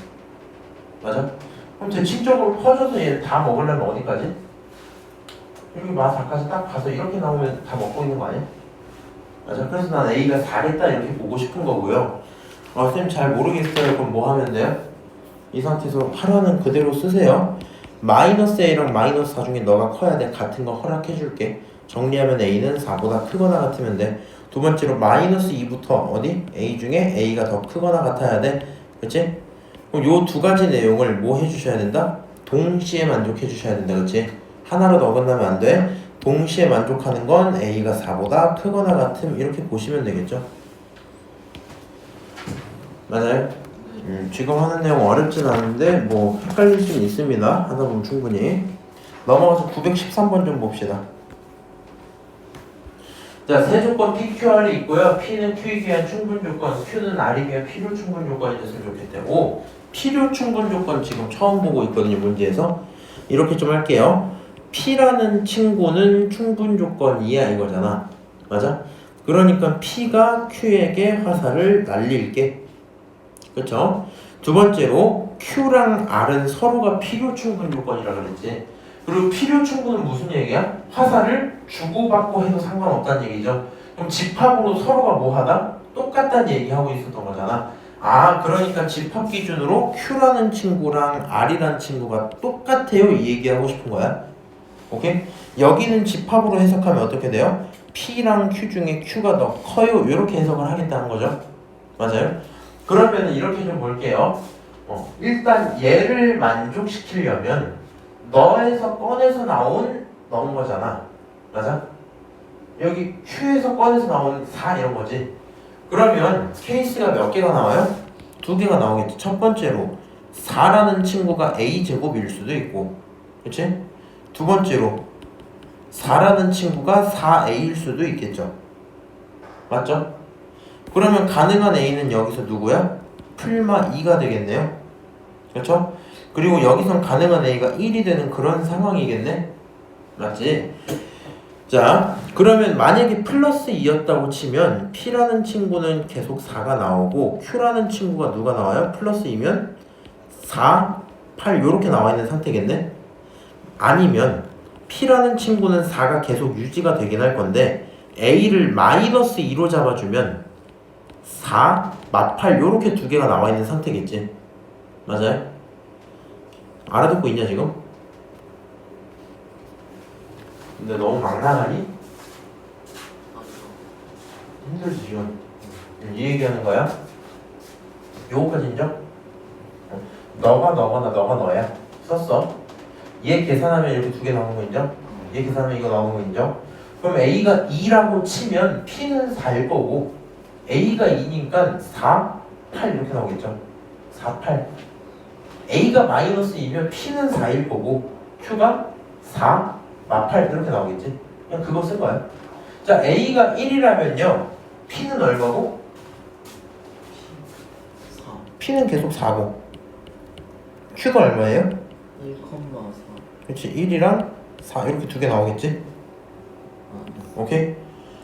맞아? 그럼 대칭 쪽으로 퍼져서 얘 다 먹으려면 어디까지? 여기 마4까지 딱 가서 이렇게 나오면 다 먹고 있는 거 아니야? 맞아? 그래서 난 A가 4겠다 이렇게 보고 싶은 거고요. 쌤 잘 모르겠어요. 그럼 뭐 하면 돼요? 이 상태에서 하라는 그대로 쓰세요. 마이너스 A랑 마이너스 4 중에 너가 커야 돼. 같은 거 허락해 줄게. 정리하면 A는 4보다 크거나 같으면 돼. 두 번째로 마이너스 2부터 어디? A 중에 A가 더 크거나 같아야 돼. 그치? 그럼 요 두 가지 내용을 뭐 해주셔야 된다? 동시에 만족해 주셔야 된다. 그치? 하나로 어긋나면 안 돼. 동시에 만족하는 건 A가 4보다 크거나 같음 이렇게 보시면 되겠죠. 맞아요? 지금 하는 내용 어렵진 않은데 뭐 헷갈릴 수는 있습니다. 하다 보면 충분히. 넘어가서 913번 좀 봅시다. 자, 세 조건 PQR이 있고요. P는 Q이기 위한 충분 조건, Q는 R이기 위한 필요 충분 조건이 됐으면 좋겠대요. 오, 필요 충분 조건 지금 처음 보고 있거든요. 문제에서. 이렇게 좀 할게요. P라는 친구는 충분 조건이야 이거잖아. 맞아? 그러니까 P가 Q에게 화살을 날릴게. 그쵸? 두 번째로 Q랑 R은 서로가 필요 충분 요건이라 그랬지. 그리고 필요 충분은 무슨 얘기야? 화살을 주고받고 해도 상관없다는 얘기죠. 그럼 집합으로 서로가 뭐 하다? 똑같다는 얘기하고 있었던 거잖아. 아, 그러니까 집합 기준으로 Q라는 친구랑 R이라는 친구가 똑같아요, 이 얘기하고 싶은 거야. 오케이? 여기는 집합으로 해석하면 어떻게 돼요? P랑 Q 중에 Q가 더 커요, 이렇게 해석을 하겠다는 거죠. 맞아요? 그러면 이렇게 좀 볼게요. 일단 얘를 만족시키려면 너에서 꺼내서 나온 넣은 거잖아. 맞아? 여기 Q에서 꺼내서 나온 4 이런 거지. 그러면 케이스가 몇 개가 나와요? 2개가 나오겠지. 첫 번째로 4라는 친구가 A제곱일 수도 있고, 그치? 두 번째로 4라는 친구가 4A일 수도 있겠죠. 맞죠? 그러면 가능한 A는 여기서 누구야? 풀마 2가 되겠네요. 그렇죠? 그리고 여기선 가능한 A가 1이 되는 그런 상황이겠네? 맞지? 자, 그러면 만약에 플러스 2였다고 치면 P라는 친구는 계속 4가 나오고 Q라는 친구가 누가 나와요? 플러스 2면 4, 8 요렇게 나와 있는 상태겠네? 아니면 P라는 친구는 4가 계속 유지가 되긴 할 건데 A를 마이너스 2로 잡아주면 4, 마8 요렇게 두 개가 나와 있는 상태겠지. 맞아요? 알아듣고 있냐 지금? 근데 너무 막 나가니? 힘들지 지금. 이 얘기하는 거야? 요거까지 인정? 너가 너거나 너가 너야. 썼어. 얘 계산하면 이렇게 두 개 나오는 거 인정? 얘 계산하면 이거 나오는 거 인정? 그럼 A가 2라고 치면 P는 4일 거고 A가 2니까 4, 8 이렇게 나오겠죠. 4, 8. A가 마이너스 2면 P는 4일 거고 Q가 4, 마8 이렇게 나오겠지. 그냥 그거 쓴 거야. 자, A가 1이라면요 P는 얼마고? 4 P는 계속 4고 Q가 얼마예요? 1,4 그렇지. 1이랑 4 이렇게 두 개 나오겠지. 오케이?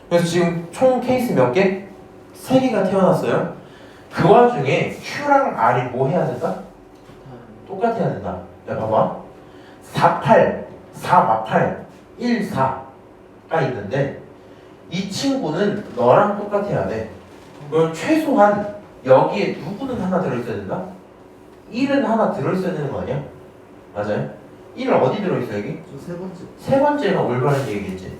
그래서 지금 총 케이스 몇 개? 3개가 태어났어요. 그 와중에 Q랑 R이 뭐 해야 된다? 똑같아야 된다. 야 봐봐. 4, 8, 4, 마 8, 1, 4가 있는데 이 친구는 너랑 똑같아야 돼. 그럼 최소한 여기에 누구는 하나 들어있어야 된다? 1은 하나 들어있어야 되는 거 아니야? 맞아요? 1은 어디 들어있어 여기? 세 번째 세 번째가 올바른 얘기겠지.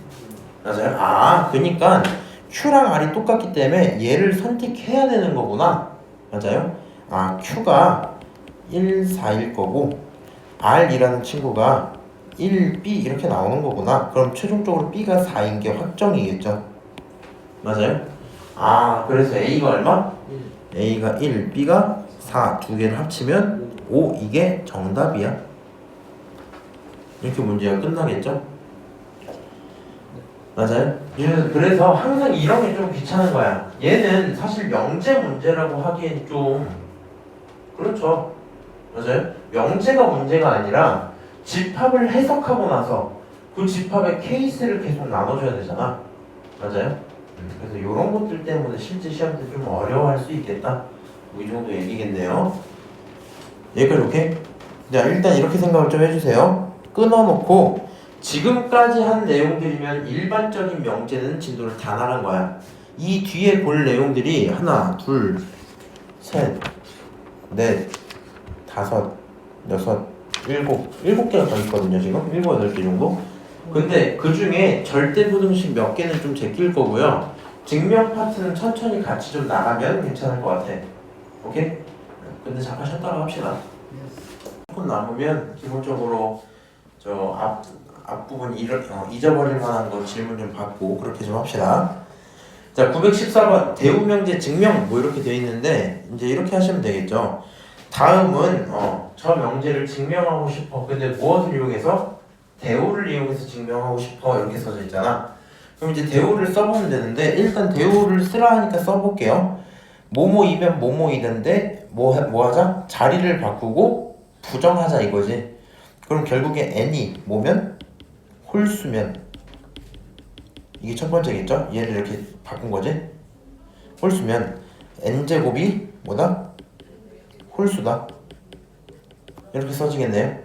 맞아요? 아, 그러니까 Q랑 R이 똑같기 때문에 얘를 선택해야 되는 거구나. 맞아요? 아, Q가 1, 4일 거고 R이라는 친구가 1, B 이렇게 나오는 거구나. 그럼 최종적으로 B가 4인 게 확정이겠죠. 맞아요? 아, 그래서 A가 얼마? 1 A가 1, B가 4 두 개를 합치면 5 이게 정답이야. 이렇게 문제가 끝나겠죠? 맞아요? 그래서 항상 이런 게 좀 귀찮은 거야. 얘는 사실 명제 문제라고 하기엔 좀 그렇죠. 맞아요? 명제가 문제가 아니라 집합을 해석하고 나서 그 집합의 케이스를 계속 나눠줘야 되잖아. 맞아요? 그래서 이런 것들 때문에 실제 시험 때 좀 어려워할 수 있겠다. 뭐 이 정도 얘기겠네요. 여기까지 오케이? 자, 일단 이렇게 생각을 좀 해주세요. 끊어놓고 지금까지 한 내용들이면 일반적인 명제는 진도를 다 나간 거야. 이 뒤에 볼 내용들이 하나, 둘, 셋, 넷, 다섯, 여섯, 일곱 개가 더 있거든요. 지금 7, 8개 정도. 근데 그 중에 절대부등식 몇 개는 좀 제낄 거고요. 증명 파트는 천천히 같이 좀 나가면 괜찮을 것 같아. 오케이? 근데 잠깐 쉬었다가 합시다. 조금 남으면 기본적으로 저 앞부분 잊어버릴 만한 거 질문 좀 받고 그렇게 좀 합시다. 자, 914번 대우명제 증명 뭐 이렇게 되어 있는데 이제 이렇게 하시면 되겠죠. 다음은 저 명제를 증명하고 싶어. 근데 무엇을 이용해서? 대우를 이용해서 증명하고 싶어. 이렇게 써져 있잖아. 그럼 이제 대우를 써보면 되는데 일단 대우를 쓰라 하니까 써볼게요. 뭐뭐이면 뭐뭐이던데 뭐 하자? 자리를 바꾸고 부정하자 이거지. 그럼 결국에 n이 뭐면? 홀수면 이게 첫 번째겠죠? 얘를 이렇게 바꾼 거지? 홀수면 n제곱이 뭐다? 홀수다. 이렇게 써지겠네요.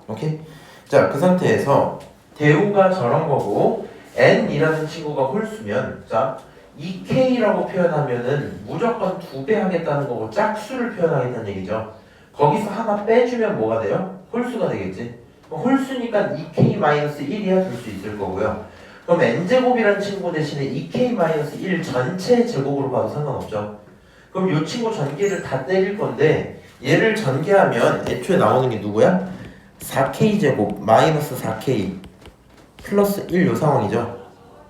오케이? 자, 그 상태에서 대우가 저런 거고 n이라는 친구가 홀수면 자 2k라고 표현하면은 무조건 2배 하겠다는 거고 짝수를 표현하겠다는 얘기죠. 거기서 하나 빼주면 뭐가 돼요? 홀수가 되겠지. 홀수니까 2k-1이야 될 수 있을 거고요. 그럼 n제곱이라는 친구 대신에 2k-1 전체 제곱으로 봐도 상관없죠. 그럼 이 친구 전개를 다 때릴 건데 얘를 전개하면 애초에 나오는 게 누구야? 4k제곱 마이너스 4k 플러스 1 요 상황이죠.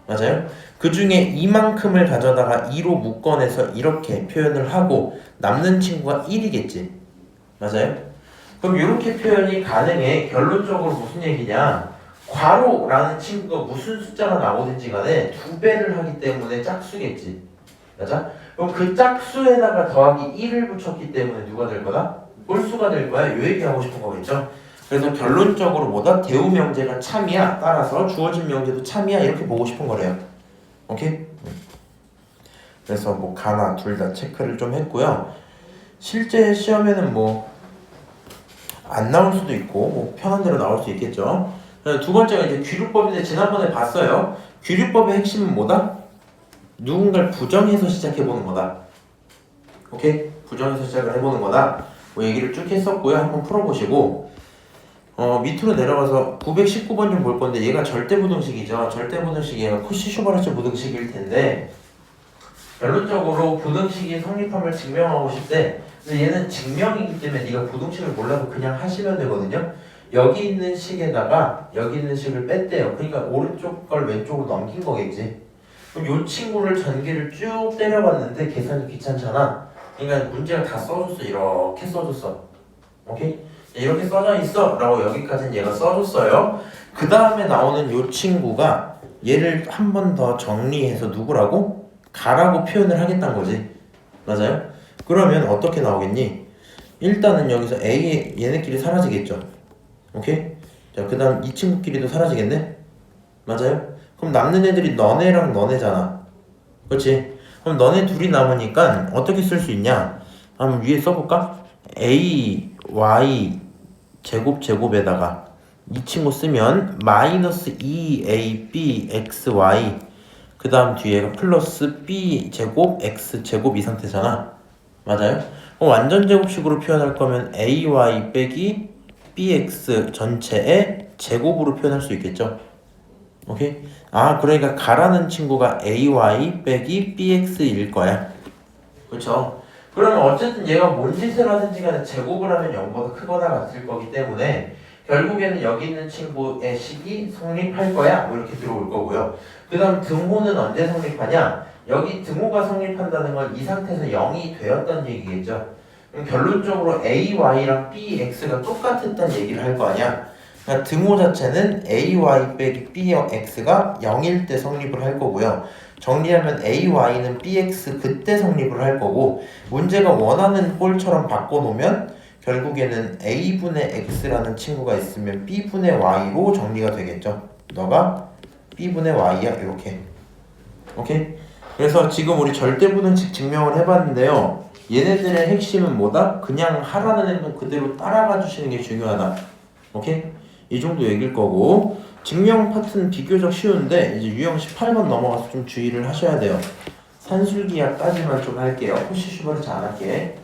맞아요? 그 중에 이만큼을 가져다가 2로 묶어내서 이렇게 표현을 하고 남는 친구가 1이겠지. 맞아요? 그럼 이렇게 표현이 가능해. 결론적으로 무슨 얘기냐? 괄호라는 친구가 무슨 숫자가 나오든지 간에 2배를 하기 때문에 짝수겠지. 맞아? 그럼 그 짝수에다가 더하기 1을 붙였기 때문에 누가 될 거다? 홀수가 될 거야. 요 얘기하고 싶은 거겠죠? 그래서 결론적으로 뭐다? 대우 명제가 참이야. 따라서 주어진 명제도 참이야. 이렇게 보고 싶은 거래요. 오케이? 그래서 뭐 가나 둘 다 체크를 좀 했고요. 실제 시험에는 뭐 안 나올 수도 있고 뭐 편한 대로 나올 수 있겠죠. 두 번째가 이제 귀류법인데 지난번에 봤어요. 귀류법의 핵심은 뭐다? 누군가를 부정해서 시작해보는 거다. 오케이? 부정해서 시작을 해보는 거다. 뭐 얘기를 쭉 했었고요. 한번 풀어보시고 밑으로 내려가서 919번 좀 볼 건데 얘가 절대부등식이죠. 절대부등식이 얘가 코시-슈바르츠 부등식일 텐데 결론적으로 부등식이 성립함을 증명하고 싶대. 근데 얘는 증명이기 때문에 네가 부등식을 몰라도 그냥 하시면 되거든요. 여기 있는 식에다가 여기 있는 식을 뺐대요. 그러니까 오른쪽 걸 왼쪽으로 넘긴 거겠지. 그럼 요 친구를 전개를 쭉 때려봤는데 계산이 귀찮잖아. 그러니까 문제가 다 써줬어. 이렇게 써줬어. 오케이? 이렇게 써져 있어 라고 여기까지는 얘가 써줬어요. 그 다음에 나오는 요 친구가 얘를 한 번 더 정리해서 누구라고? 가라고 표현을 하겠다는 거지. 맞아요? 그러면 어떻게 나오겠니? 일단은 여기서 A 얘네끼리 사라지겠죠. 오케이? 자, 그 다음 이 친구끼리도 사라지겠네? 맞아요? 그럼 남는 애들이 너네랑 너네잖아. 그렇지? 그럼 너네 둘이 남으니까 어떻게 쓸 수 있냐? 한번 위에 써볼까? A, Y 제곱에다가 이 친구 쓰면 마이너스 2AB XY 그 다음 뒤에가 플러스 B 제곱 X 제곱 이 상태잖아. 맞아요? 그럼 완전 제곱식으로 표현할 거면 AY 빼기 BX 전체의 제곱으로 표현할 수 있겠죠. 오케이? 아, 그러니까 가라는 친구가 AY 빼기 BX일 거야. 그렇죠? 그러면 어쨌든 얘가 뭔 짓을 하든지 간에 제곱을 하면 0보다 크거나 같을 거기 때문에 결국에는 여기 있는 친구의 식이 성립할 거야. 뭐 이렇게 들어올 거고요. 그 다음 등호는 언제 성립하냐? 여기 등호가 성립한다는 건 이 상태에서 0이 되었다는 얘기겠죠. 그럼 결론적으로 AY랑 BX가 똑같았다는 얘기를 할 거 아니야. 그러니까 등호 자체는 AY 빼기 BX가 0일 때 성립을 할 거고요. 정리하면 AY는 BX 그때 성립을 할 거고 문제가 원하는 꼴처럼 바꿔놓으면 결국에는 A분의 X라는 친구가 있으면 B분의 Y로 정리가 되겠죠. 너가 B분의 Y야 이렇게. 오케이? 그래서 지금 우리 절대부등식 증명을 해봤는데요. 얘네들의 핵심은 뭐다? 그냥 하라는 행동 그대로 따라가 주시는 게 중요하다. 오케이? 이 정도 얘기일 거고 증명 파트는 비교적 쉬운데 이제 유형 18번 넘어가서 좀 주의를 하셔야 돼요. 산술기하까지만 좀 할게요. 코시-슈바르츠 안 할게.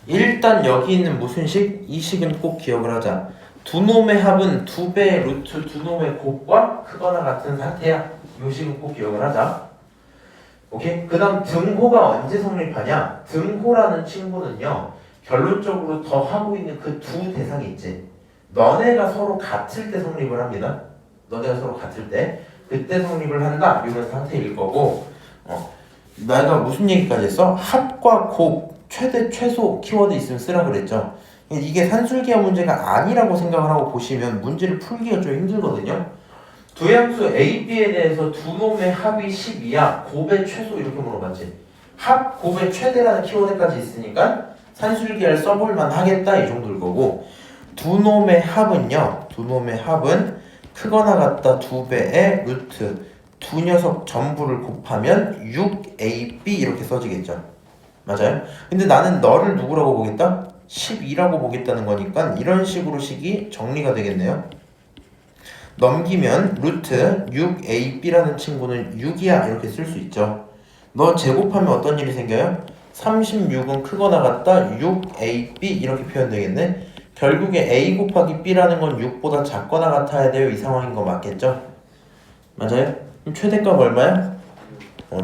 일단 여기 있는 무슨 식? 이 식은 꼭 기억을 하자. 두 놈의 합은 2배의 루트 두 놈의 곱과 크거나 같은 상태야. 이 식은 꼭 기억을 하자. 오케이? 그 다음 등호가 언제 성립하냐? 등호라는 친구는요 결론적으로 더 하고 있는 그 두 대상이 있지. 너네가 서로 같을 때 성립을 합니다. 너네가 서로 같을 때 그때 성립을 한다 이런 상태일 거고 내가 무슨 얘기까지 했어? 합과 곱 최대 최소 키워드 있으면 쓰라 그랬죠. 이게 산술기하 문제가 아니라고 생각을 하고 보시면 문제를 풀기가 좀 힘들거든요. 두 함수 A, B에 대해서 두 놈의 합이 10이야. 곱의 최소 이렇게 물어봤지. 합, 곱의 최대라는 키워드까지 있으니까 산술기하를 써볼만 하겠다 이 정도일 거고 두 놈의 합은요. 두 놈의 합은 크거나 같다 2배의 루트 두 녀석 전부를 곱하면 6ab 이렇게 써지겠죠. 맞아요? 근데 나는 너를 누구라고 보겠다? 12라고 보겠다는 거니까 이런 식으로 식이 정리가 되겠네요. 넘기면 루트 6ab라는 친구는 6이야 이렇게 쓸 수 있죠. 너 제곱하면 어떤 일이 생겨요? 36은 크거나 같다 6ab 이렇게 표현되겠네. 결국에 a 곱하기 b라는 건 6보다 작거나 같아야 돼요. 이 상황인 거 맞겠죠? 맞아요? 그럼 최대값 얼마야?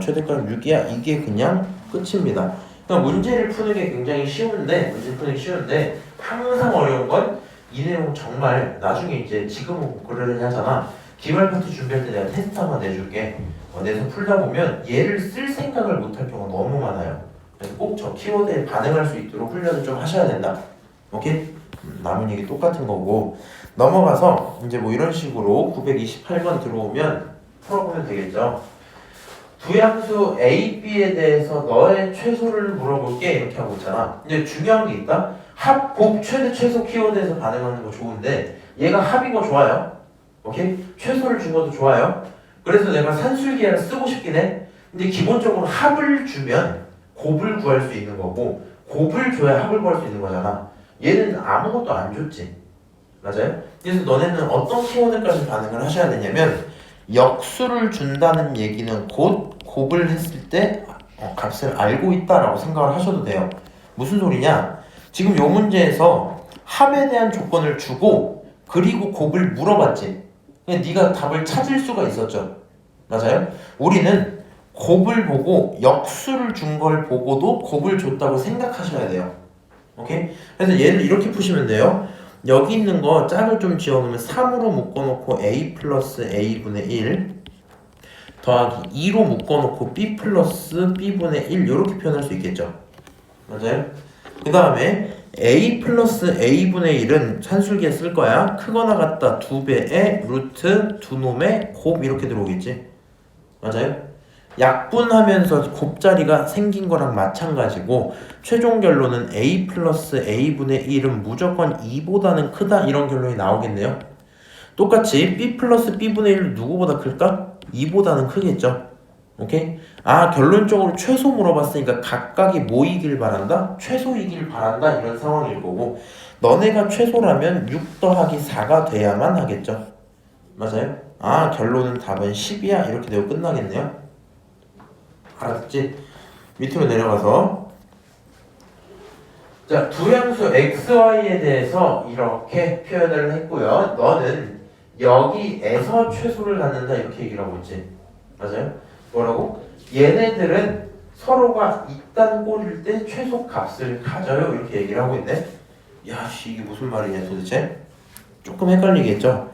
최대값 6이야. 이게 그냥 끝입니다. 그러니까 문제를 푸는 게 굉장히 쉬운데 항상 어려운 건 이 내용 정말 나중에 이제 지금은 그러려니 하잖아. 기말 파트 준비할 때 내가 테스트 한번 내줄게. 내서 풀다 보면 얘를 쓸 생각을 못할 경우가 너무 많아요. 그래서 꼭 저 키워드에 반응할 수 있도록 훈련을 좀 하셔야 된다. 오케이? 남은 얘기 똑같은 거고 넘어가서 이제 뭐 이런 식으로 928번 들어오면 풀어보면 되겠죠. 두양수 A, B에 대해서 너의 최소를 물어볼게 이렇게 하고 있잖아. 근데 중요한 게 있다. 합, 곱, 최대, 최소 키워드에서 반응하는 거 좋은데 얘가 합인 거 좋아요. 오케이? 최소를 준 것도 좋아요. 그래서 내가 산술기하를 쓰고 싶긴 해. 근데 기본적으로 합을 주면 곱을 구할 수 있는 거고 곱을 줘야 합을 구할 수 있는 거잖아. 얘는 아무것도 안 줬지. 맞아요? 그래서 너네는 어떤 키워드까지 반응을 하셔야 되냐면 역수를 준다는 얘기는 곧 곱을 했을 때 값을 알고 있다라고 생각을 하셔도 돼요. 무슨 소리냐? 지금 요 문제에서 합에 대한 조건을 주고 그리고 곱을 물어봤지. 그냥 네가 답을 찾을 수가 있었죠. 맞아요? 우리는 곱을 보고 역수를 준 걸 보고도 곱을 줬다고 생각하셔야 돼요. 오케이? 그래서 얘를 이렇게 푸시면 돼요. 여기 있는 거 짝을 좀 지어놓으면 3으로 묶어놓고 a 플러스 a분의 1 더하기 2로 묶어놓고 b 플러스 b분의 1 이렇게 표현할 수 있겠죠. 맞아요? 그 다음에 a 플러스 a분의 1은 산술기에 쓸 거야. 크거나 같다 2배의 루트 두 놈의 곱 이렇게 들어오겠지. 맞아요? 약분하면서 곱자리가 생긴 거랑 마찬가지고 최종 결론은 a 플러스 a분의 1은 무조건 2보다는 크다 이런 결론이 나오겠네요. 똑같이 b 플러스 b분의 1은 누구보다 클까? 2보다는 크겠죠. 오케이? 결론적으로 최소 물어봤으니까 각각이 뭐 이길 바란다? 최소이길 바란다 이런 상황일 거고 너네가 최소라면 6 더하기 4가 돼야만 하겠죠. 맞아요? 결론은 답은 10이야 이렇게 되고 끝나겠네요. 알았지? 밑으로 내려가서 자 두양수 xy에 대해서 이렇게 표현을 했고요. 너는 여기에서 최소를 갖는다 이렇게 얘기를 하고 있지. 맞아요? 뭐라고? 얘네들은 서로가 이딴 꼴일 때 최소 값을 가져요 이렇게 얘기를 하고 있네. 야씨 이게 무슨 말이냐 도대체? 조금 헷갈리겠죠?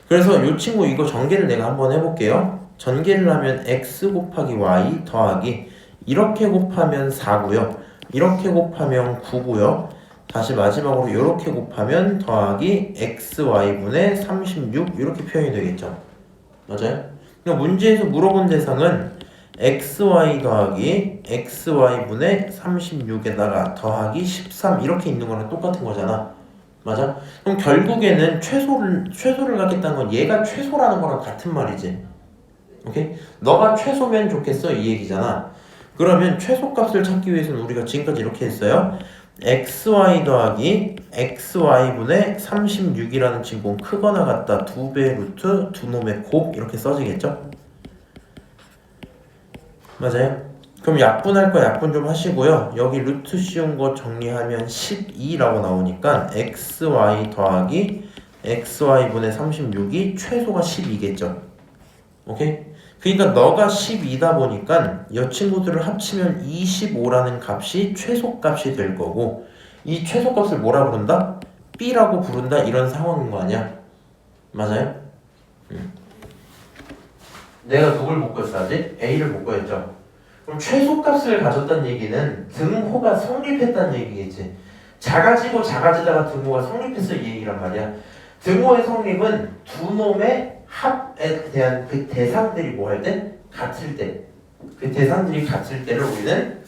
그래서 이 친구 이거 전개를 내가 한번 해볼게요. 전개를 하면 x 곱하기 y 더하기 이렇게 곱하면 4고요. 이렇게 곱하면 9고요. 다시 마지막으로 이렇게 곱하면 더하기 xy분의 36 이렇게 표현이 되겠죠. 맞아요? 그러니까 문제에서 물어본 대상은 xy 더하기 xy분의 36에다가 더하기 13 이렇게 있는 거랑 똑같은 거잖아. 맞아? 그럼 결국에는 최소를 갖겠다는 건 얘가 최소라는 거랑 같은 말이지. 오케이? 너가 최소면 좋겠어 이 얘기잖아. 그러면 최소값을 찾기 위해서는 우리가 지금까지 이렇게 했어요. xy 더하기 xy분의 36이라는 친구는 크거나 같다 2배 루트 두 놈의 곱 이렇게 써지겠죠? 맞아요? 그럼 약분할 거 약분 좀 하시고요. 여기 루트 씌운 거 정리하면 12라고 나오니까 xy 더하기 xy분의 36이 최소가 12겠죠. 오케이? 그러니까 너가 12다 보니까 이 친구들을 합치면 25라는 값이 최소값이 될 거고 이 최소값을 뭐라 부른다? B라고 부른다 이런 상황인 거 아니야? 맞아요? 내가 누굴 못 구했어야지? A를 못 구했죠. 그럼 최소값을 가졌다는 얘기는 등호가 성립했다는 얘기겠지. 작아지고 작아지다가 등호가 성립했어 이 얘기란 말이야. 등호의 성립은 두 놈의 합에 대한 그 대상들이 뭐 할 때? 같을 때. 그 대상들이 같을 때를 우리는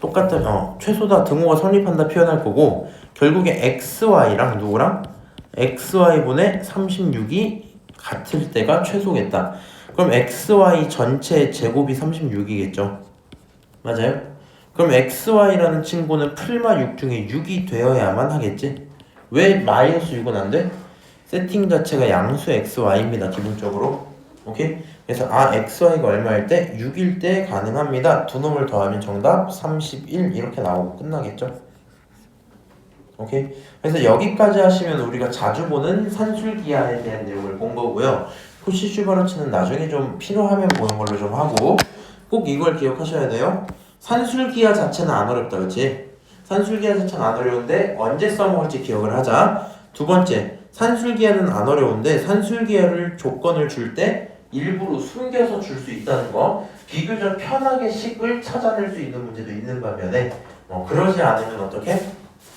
똑같은 최소다 등호가 성립한다 표현할 거고 결국에 xy랑 누구랑? xy분의 36이 같을 때가 최소겠다. 그럼 xy 전체 제곱이 36이겠죠. 맞아요? 그럼 xy라는 친구는 풀마 6 중에 6이 되어야만 하겠지. 왜 마이너스 6은 안 돼? 세팅 자체가 양수 xy입니다. 기본적으로. 오케이? 그래서 xy가 얼마일 때? 6일 때 가능합니다. 두 놈을 더하면 정답 31 이렇게 나오고 끝나겠죠. 오케이? 그래서 여기까지 하시면 우리가 자주 보는 산술기하에 대한 내용을 본 거고요. 푸시슈바르츠는 나중에 좀 필요하면 보는 걸로 좀 하고, 꼭 이걸 기억하셔야 돼요. 산술기하 자체는 안 어렵다, 그치? 산술기하 자체는 안 어려운데 언제 써먹을지 기억을 하자. 두 번째, 산술기하는 안 어려운데 산술기하를 조건을 줄 때 일부러 숨겨서 줄 수 있다는 거. 비교적 편하게 식을 찾아낼 수 있는 문제도 있는 반면에 그러지 않으면 어떻게?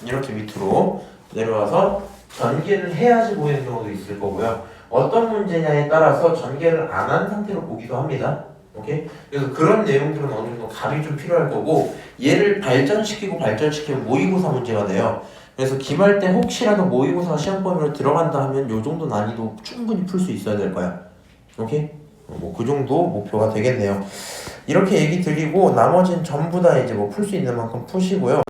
이렇게 밑으로 내려와서 전개를 해야지 보이는 경우도 있을 거고요. 어떤 문제냐에 따라서 전개를 안 한 상태로 보기도 합니다. 오케이? 그래서 그런 내용들은 어느 정도 감이 좀 필요할 거고, 얘를 발전시키면 모의고사 문제가 돼요. 그래서 기말 때 혹시라도 모의고사 시험 범위로 들어간다 하면 요 정도 난이도 충분히 풀 수 있어야 될 거야. 오케이? 뭐 그 정도 목표가 되겠네요. 이렇게 얘기 드리고 나머지는 전부 다 이제 뭐 풀 수 있는 만큼 푸시고요.